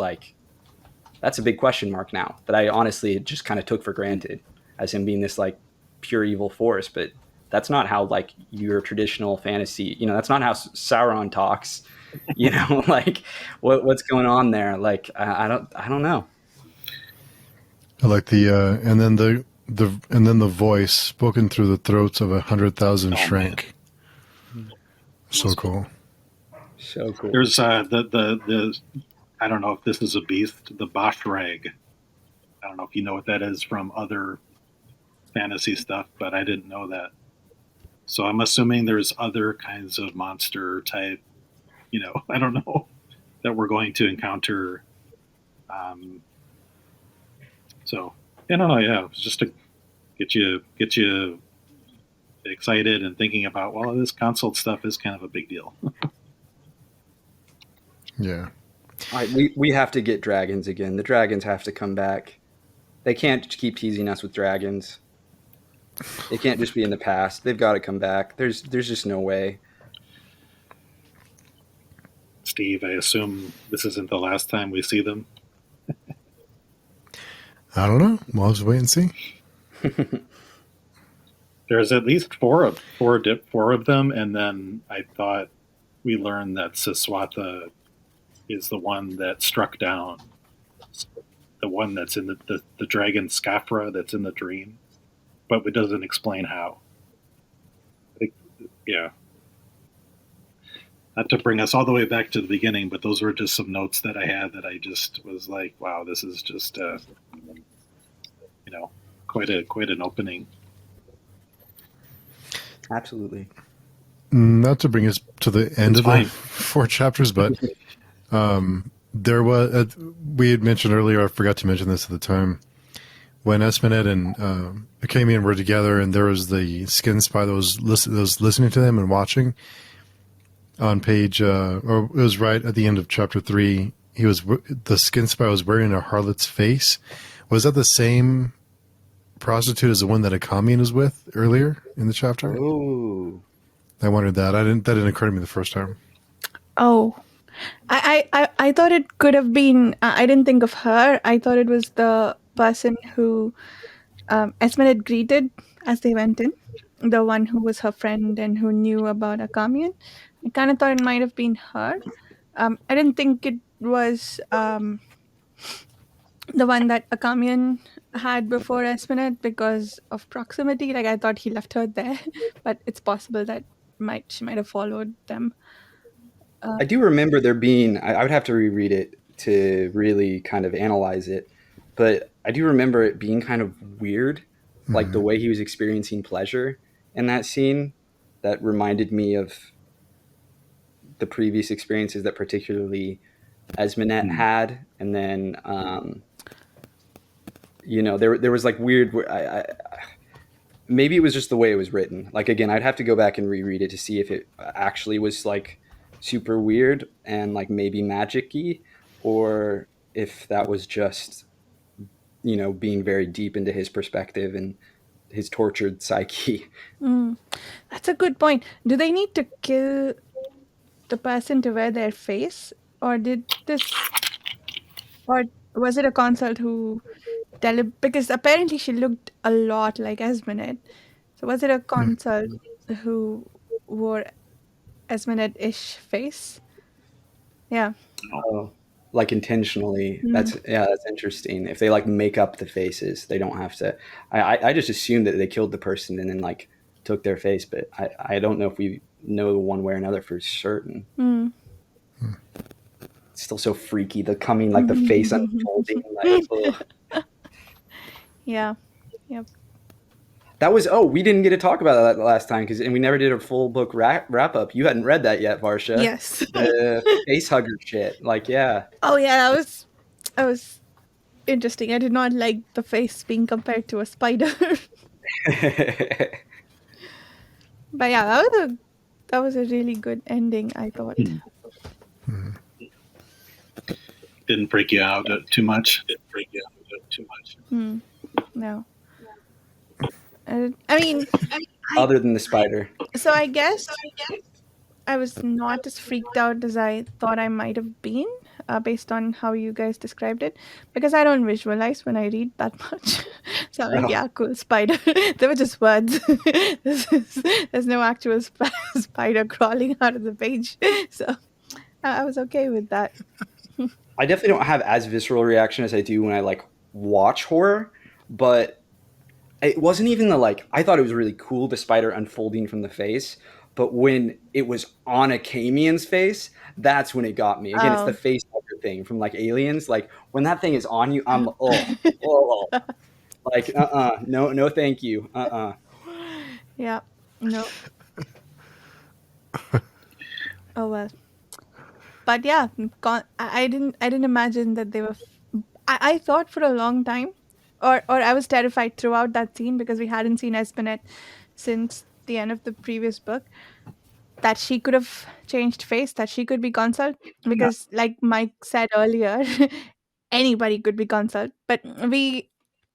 that's a big question mark now that I honestly just kind of took for granted as him being this like pure evil force. But that's not how like your traditional fantasy. That's not how Sauron talks. Like what's going on there? Like I don't know. I like the and then the voice spoken through the throats of 100,000 shrank. So cool. So cool. There's the I don't know if this is a beast, the Boshrag. I don't know if you know what that is from other fantasy stuff, but I didn't know that. So I'm assuming there's other kinds of monster type, I don't know, that we're going to encounter. So I don't know. Yeah, it's just to get you excited and thinking about, well, this consult stuff is kind of a big deal. Yeah. All right, we have to get dragons again. The dragons have to come back. They can't keep teasing us with dragons. It can't just be in the past. They've got to come back. There's just no way. Steve, I assume this isn't the last time we see them. I don't know. We'll just wait and see. There's at least four of them, and then I thought we learned that Siswatha is the one that struck down the one that's in the dragon Skafra that's in the dream, but it doesn't explain how. Yeah. Not to bring us all the way back to the beginning, but those were just some notes that I had that I just was like, wow, this is just, quite an opening. Absolutely. Not to bring us to the end of the 4 chapters, but there was we had mentioned earlier. I forgot to mention this at the time when Esmenet and Akamian were together, and there was the skin spy that was listening to them and watching. On page, or it was right at the end of chapter 3. The skin spy was wearing a harlot's face. Was that the same prostitute as the one that Akamian was with earlier in the chapter? Oh, I wondered that. That didn't occur to me the first time. Oh, I thought it could have been. I didn't think of her. I thought it was the person who Esmond had greeted as they went in, the one who was her friend and who knew about Akamian. I kind of thought it might have been her. I didn't think it was the one that Akamian had before Espinette because of proximity. Like I thought he left her there, but it's possible that she might have followed them. I do remember there being. I would have to reread it to really kind of analyze it, but I do remember it being kind of weird, like the way he was experiencing pleasure in that scene. that reminded me of the previous experiences that particularly Esmenet had, and then there was like weird. Maybe it was just the way it was written. Like again, I'd have to go back and reread it to see if it actually was like super weird and like maybe magic-y, or if that was just being very deep into his perspective and his tortured psyche. That's a good point. Do they need to kill the person to wear their face, or or was it a consult who because apparently she looked a lot like Esmenet. So was it a consult who wore Esmenet-ish face? Yeah. Oh, like intentionally. Mm. That's interesting. If they like make up the faces, they don't have to. I just assumed that they killed the person and then like took their face, but I don't know if we know one way or another for certain. Mm. It's still so freaky. The coming like the face unfolding. Like, ugh. Yeah. Yep. That was we didn't get to talk about that last time and we never did a full book wrap up. You hadn't read that yet, Varsha. Yes. The face hugger shit. Like yeah. Oh yeah, that was interesting. I did not like the face being compared to a spider. But yeah, that was a really good ending, I thought. Didn't freak you out too much. No. I mean, other than the spider. so I guess I was not as freaked out as I thought I might have been, based on how you guys described it, because I don't visualize when I read that much. So I'm like, yeah, cool, spider. They were just words. There's no actual spider crawling out of the page. So I was okay with that. I definitely don't have as visceral a reaction as I do when I like watch horror, but it wasn't even I thought it was really cool, the spider unfolding from the face, but when it was on a Camian's face, that's when it got me. Again, it's the face hugger thing from like Aliens. Like when that thing is on you, I'm like no thank you. Yeah, no. Oh well. But yeah, I didn't imagine that they were. I thought for a long time, or I was terrified throughout that scene because we hadn't seen Espenet since the end of the previous book, that she could have changed face, that she could be consult, because like Mike said earlier, anybody could be consult, but we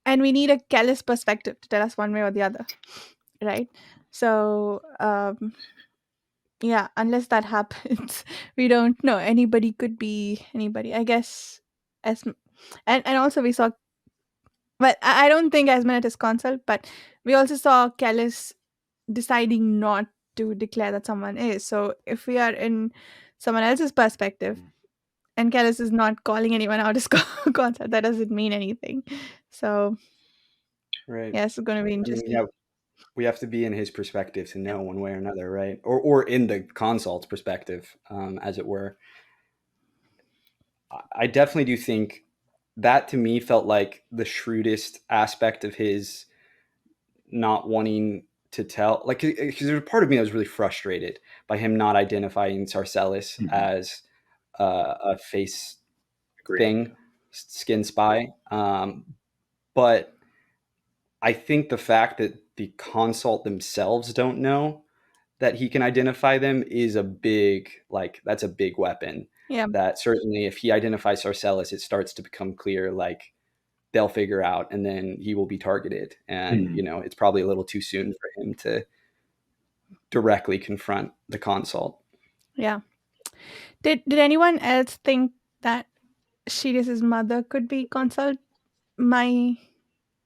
need a callous perspective to tell us one way or the other, right? So yeah, unless that happens, we don't know. Anybody could be anybody, I guess. As and also we saw, well, I don't think Esmenet is consult, but we also saw Callus deciding not to declare that someone is. So if we are in someone else's perspective and Callus is not calling anyone out as consult, that doesn't mean anything. So Right. yeah, it's going to be interesting. We have to be in his perspective to know one way or another, right? Or in the consult's perspective, as it were. I definitely do think that to me felt like the shrewdest aspect of his not wanting to tell. Like, because there's a part of me that was really frustrated by him not identifying Sarcellus as a face thing, skin spy. But I think the fact that the consult themselves don't know that he can identify them is a big, that's a big weapon. Yeah. That certainly if he identifies Sarcellus, it starts to become clear, like they'll figure out and then he will be targeted. And, it's probably a little too soon for him to directly confront the consult. Yeah. Did anyone else think that Sirius's mother could be consult? My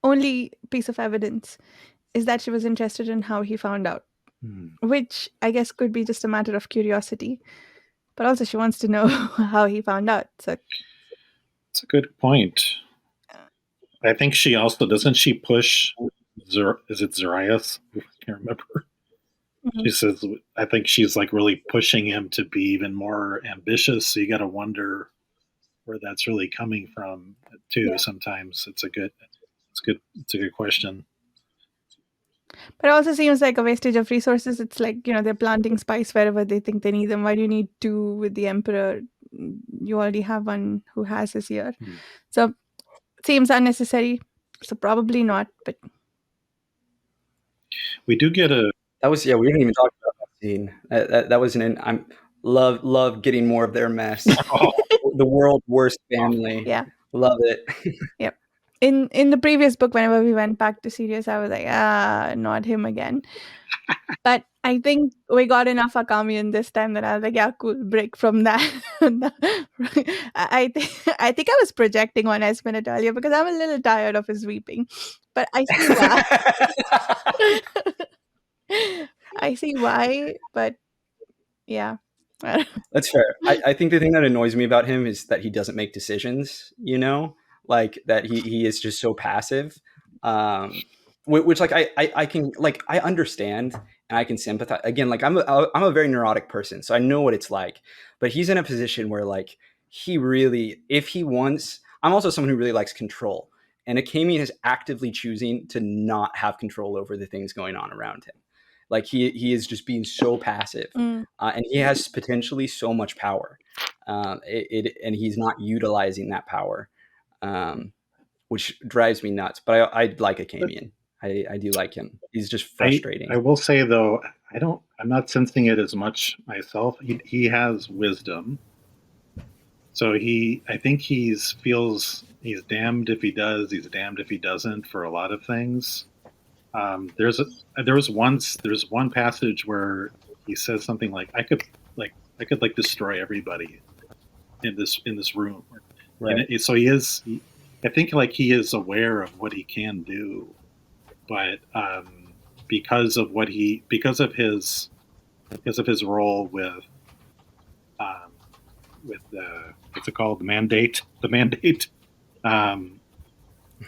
only piece of evidence is that she was interested in how he found out, which I guess could be just a matter of curiosity, but also she wants to know how he found out. So it's a good point. I think she also doesn't she push. Is it Zarias? I can't remember. She says, I think she's like really pushing him to be even more ambitious. So you got to wonder where that's really coming from too. Yeah. Sometimes it's a good question. But it also seems like a wastage of resources. It's like, they're planting spice wherever they think they need them. Why do you need two with the emperor? You already have one who has his ear. So it seems unnecessary. So probably not, but We do get a That was, yeah, we didn't even talk about that scene. That was I'm love getting more of their mess. The world's worst family. yeah. Love it. Yep. In the previous book, whenever we went back to Sirius, I was like, not him again. But I think we got enough Akamian this time that I was like, yeah, cool, break from that. I think I was projecting on Esminette earlier because I'm a little tired of his weeping. But I see why. I see why, but yeah. That's fair. I think the thing that annoys me about him is that he doesn't make decisions, like that he is just so passive. Which like I can, like, I understand and I can sympathize. Again, like I'm a very neurotic person, so I know what it's like. But he's in a position where, like, he really, if he wants, I'm also someone who really likes control. And Akamian is actively choosing to not have control over the things going on around him. Like he is just being so passive, and he has potentially so much power, and he's not utilizing that power, which drives me nuts. But I like Akamian. I do like him. He's just frustrating. I will say though, I'm not sensing it as much myself. He has wisdom, so I think feels he's damned if he does, he's damned if he doesn't for a lot of things. There's one passage where he says something like, I could destroy everybody in this room, Right. and so I think like he is aware of what he can do, but because of his role with the what's it called, the mandate,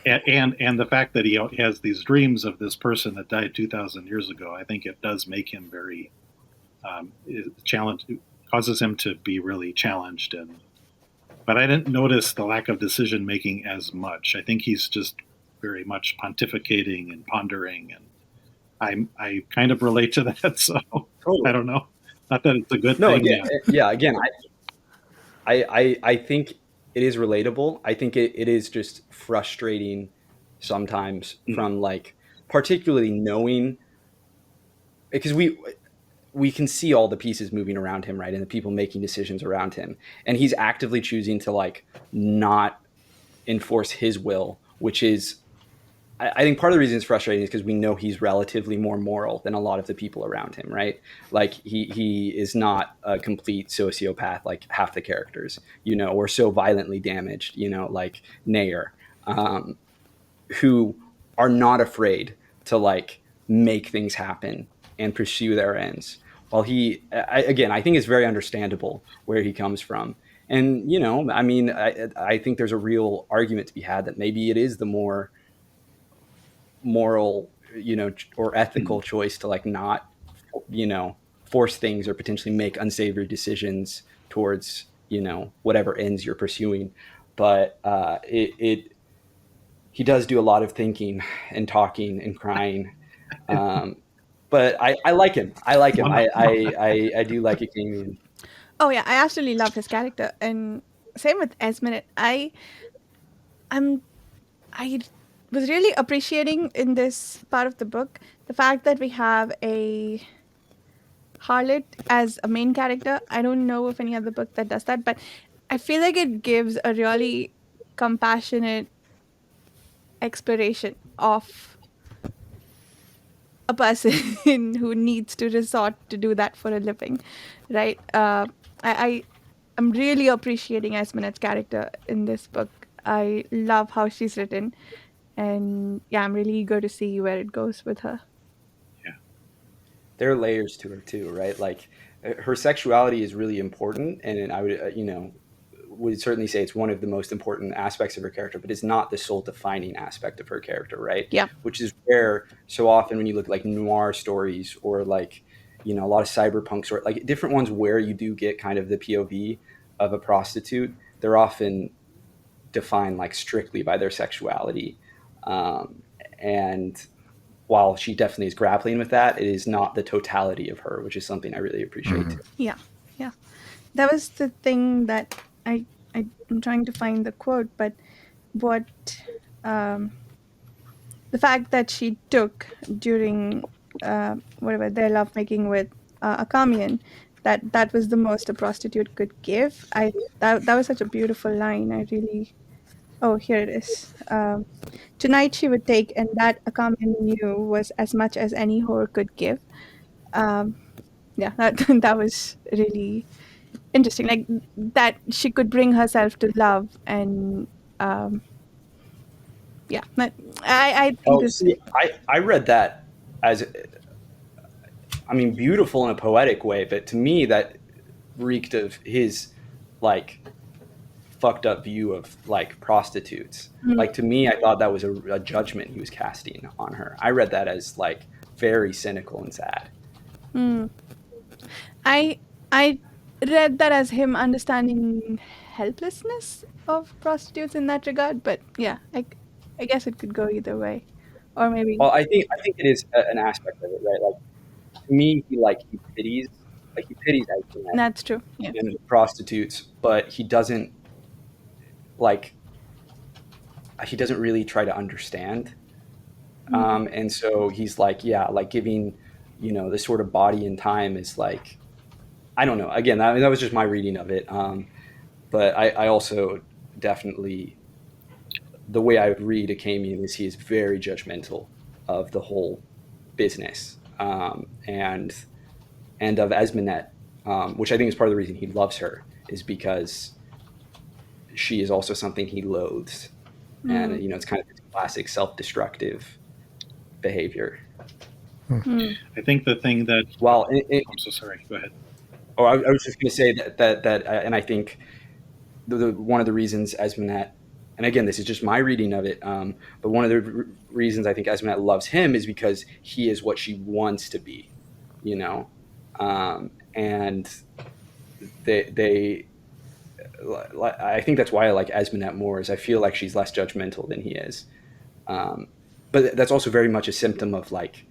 and the fact that he has these dreams of this person that died 2,000 years ago, I think it does make him very challenged. It causes him to be really challenged, but I didn't notice the lack of decision making as much. I think he's just very much pontificating and pondering, and I kind of relate to that. So Totally. I don't know. Not that it's a good No, thing. again, I think it is relatable. I think it is just frustrating sometimes from, like, particularly knowing, because we can see all the pieces moving around him, right? And the people making decisions around him. And he's actively choosing to, like, not enforce his will, which is, I think part of the reason it's frustrating is because we know he's relatively more moral than a lot of the people around him, right? Like he is not a complete sociopath like half the characters, or so violently damaged, like Nair, who are not afraid to, like, make things happen and pursue their ends. While I think it's very understandable where he comes from. And, I mean, I think there's a real argument to be had that maybe it is the more moral, or ethical choice to, like, not, force things or potentially make unsavory decisions towards, whatever ends you're pursuing. But he does do a lot of thinking and talking and crying. But I like him. I do like Akamian. Oh yeah, I absolutely love his character, and same with Esminette. I was really appreciating in this part of the book the fact that we have a harlot as a main character. I don't know of any other book that does that, but I feel like it gives a really compassionate exploration of a person who needs to resort to do that for a living, right? I'm really appreciating Esminette's character in this book. I love how she's written, and yeah, I'm really eager to see where it goes with her. There are layers to her too, right? Like, her sexuality is really important, and I would, would certainly say it's one of the most important aspects of her character, but it's not the sole defining aspect of her character, right? Yeah. Which is where so often when you look at, like, noir stories or, like, a lot of cyberpunk stories, like different ones where you do get kind of the POV of a prostitute, they're often defined, like, strictly by their sexuality, and while she definitely is grappling with that, it is not the totality of her, which is something I really appreciate too. Yeah, yeah. That was the thing that I'm trying to find the quote, but what um, the fact that she took during whatever their lovemaking with Akamian, that was the most a prostitute could give. That was such a beautiful line. I really oh here it is. Tonight she would take, and that Akamian knew was as much as any whore could give. Um, yeah, that that was really interesting. Like that she could bring herself to love and um, yeah, I think Oh, this. see, I read that as, I mean, beautiful in a poetic way, but to me that reeked of his like fucked up view of like prostitutes. Mm, Like to me, I thought that was a judgment he was casting on her. I read that as like very cynical and sad. mm. I read that as him understanding helplessness of prostitutes in that regard, but yeah, I guess it could go either way, or maybe Well, I think it is an aspect of it, right? Like to me, he pities Esmond that's true. Yeah. and the prostitutes, but like he doesn't really try to understand. Mm, And so he's like, yeah, like giving, this sort of body and time is like, I don't know. Again, that was just my reading of it. But I also definitely, the way I would read Akamian is he is very judgmental of the whole business, and of Esmenet, which I think is part of the reason he loves her, is because she is also something he loathes, and mm, it's kind of this classic self-destructive behavior. mm. I think the thing that Well, I'm so sorry. Go ahead. I was just going to say that, and I think one of the reasons Esmenet, and again, this is just my reading of it, but one of the reasons I think Esmenet loves him is because he is what she wants to be, and they I think that's why I like Esmenet more, is I feel like she's less judgmental than he is, but that's also very much a symptom of like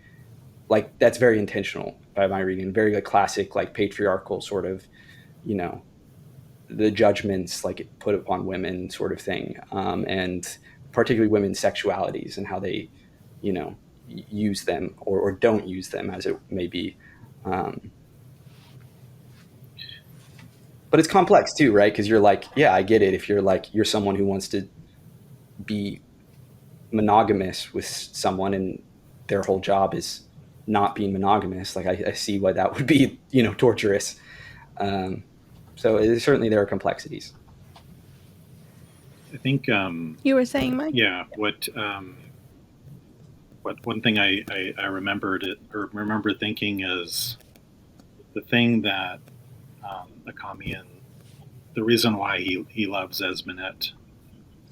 that's very intentional by my reading, very like classic like patriarchal sort of, you know the judgments like put upon women sort of thing, and particularly women's sexualities and how they use them or don't use them, as it may be. But it's complex too, right? Because you're like, yeah, I get it. If you're someone who wants to be monogamous with someone and their whole job is not being monogamous, like I see why that would be torturous. So certainly there are complexities. I think You were saying, Mike? yeah. What one thing I remember thinking is the thing that Akamian, the reason why he loves Esmenet,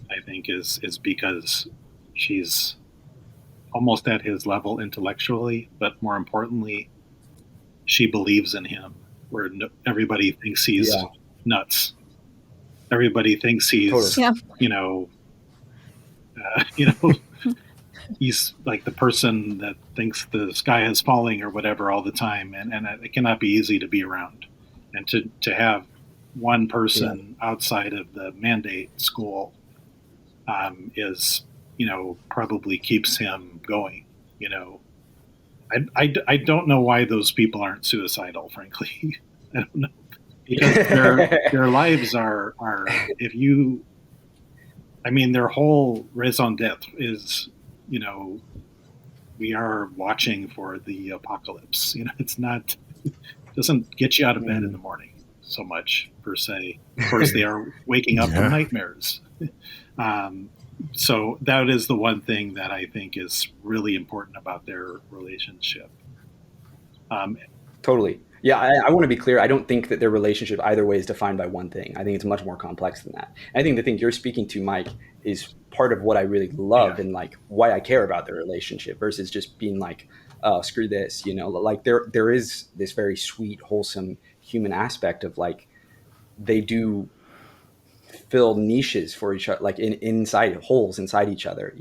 I think is because she's almost at his level intellectually, but more importantly, she believes in him. Where everybody thinks he's Yeah, nuts. Everybody thinks totally. he's Yeah. you know you know he's like the person that thinks the sky is falling or whatever all the time, and it cannot be easy to be around, and to have one Yeah, person outside of the mandate school is probably keeps him going. You know, I don't know why those people aren't suicidal. Frankly, I don't know, because their lives are if you, I mean, their whole raison d'être is you know we are watching for the apocalypse. It's not, it doesn't get you out of bed in the morning so much per se. Of course, they are waking up from Yeah. nightmares. um, so that is the one thing that I think is really important about their relationship. Um, totally. Yeah, I want to be clear. I don't think that their relationship either way is defined by one thing. I think it's much more complex than that. And I think the thing you're speaking to, Mike, is part of what I really love yeah, and like why I care about their relationship versus just being like, oh, screw this. Like there is this very sweet, wholesome human aspect of like they do fill niches for each other, like inside holes inside each other.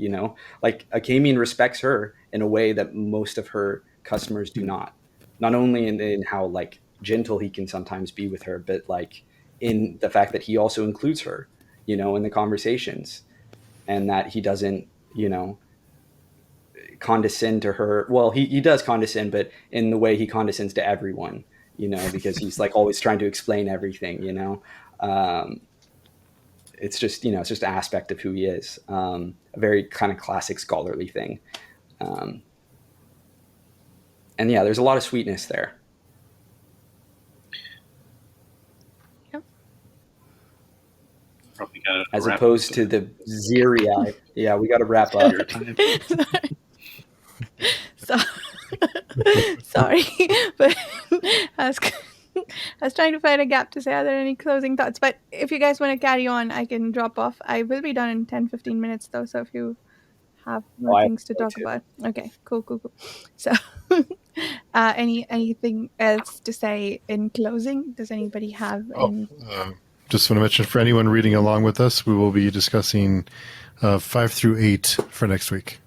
Like Akamian respects her in a way that most of her customers do not. Not only in how like gentle he can sometimes be with her, but like in the fact that he also includes her, in the conversations, and that he doesn't, condescend to her. Well, he does condescend, but in the way he condescends to everyone, because he's like always trying to explain everything. It's just, it's just an aspect of who he is. A very kind of classic scholarly thing. And yeah, there's a lot of sweetness there. Yep. Probably got as opposed to the Zeri. Yeah, we got to wrap up. your time. So, sorry, but I was trying to find a gap to say, are there any closing thoughts? But if you guys want to carry on, I can drop off. I will be done in 10-15 minutes, though. So if you have more things to talk about. Okay, cool. So anything else to say in closing? Does anybody have any? Just want to mention for anyone reading along with us, we will be discussing 5 through 8 for next week.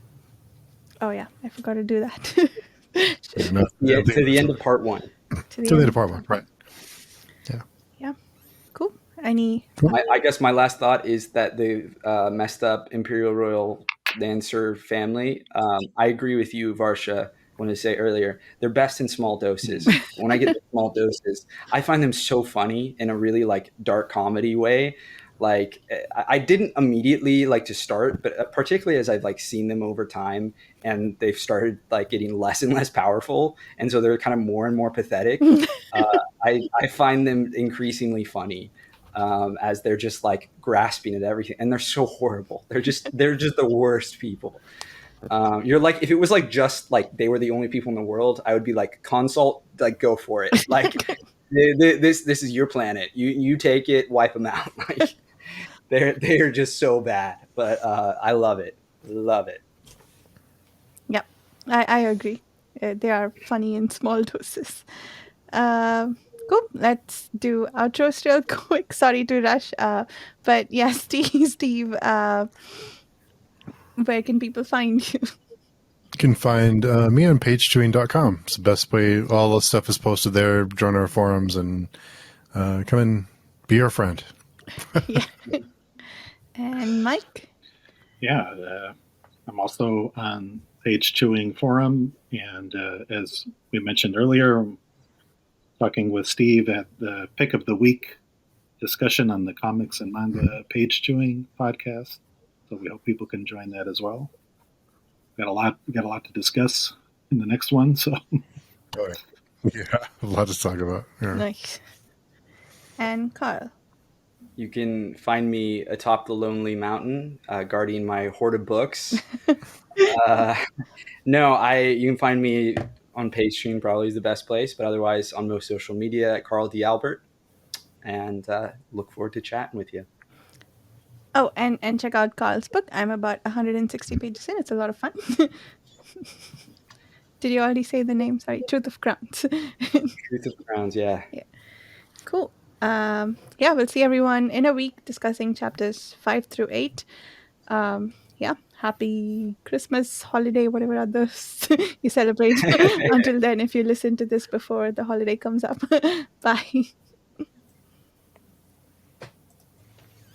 Oh yeah, I forgot to do that. To the end of part 1. To the end of part 1, right. Yeah. Cool. I guess my last thought is that the messed up Imperial Royal Lancer family, I agree with you, Varsha, when I say earlier, they're best in small doses. When I get the small doses, I find them so funny in a really like dark comedy way. Like I didn't immediately like to start, but particularly as I've like seen them over time and they've started like getting less and less powerful. And so they're kind of more and more pathetic. I find them increasingly funny. As they're just like grasping at everything, and they're so horrible. They're just the worst people. You're like, if it was like just like they were the only people in the world, I would be like, consult, like go for it. Like this is your planet. You take it, wipe them out. Like they're just so bad. But I love it. Love it. Yep, I agree. They are funny in small doses. Cool. Let's do outros real quick. Sorry to rush. But yeah, Steve, where can people find you? You can find me on PageChewing.com. It's the best way. All the stuff is posted there. Join our forums and come and be our friend. Yeah. And Mike? Yeah, I'm also on PageChewing forum. And as we mentioned earlier, talking with Steve at the Pick of the Week discussion on the Comics and Manga PageChewing podcast. So we hope people can join that as well. Got a lot to discuss in the next one. So yeah, a lot to talk about. Yeah. Nice. And Carl? You can find me atop the lonely mountain, guarding my hoard of books. You can find me on PageChewing, probably is the best place, but otherwise on most social media at Carl D. Albert, and look forward to chatting with you. Oh, and check out Carl's book. I'm about 160 pages in. It's a lot of fun. Did you already say the name? Sorry, Truth of Crowns. Truth of Crowns, yeah. Cool. We'll see everyone in a week discussing chapters 5 through 8. Happy Christmas, holiday, whatever others you celebrate. Until then, if you listen to this before the holiday comes up, bye.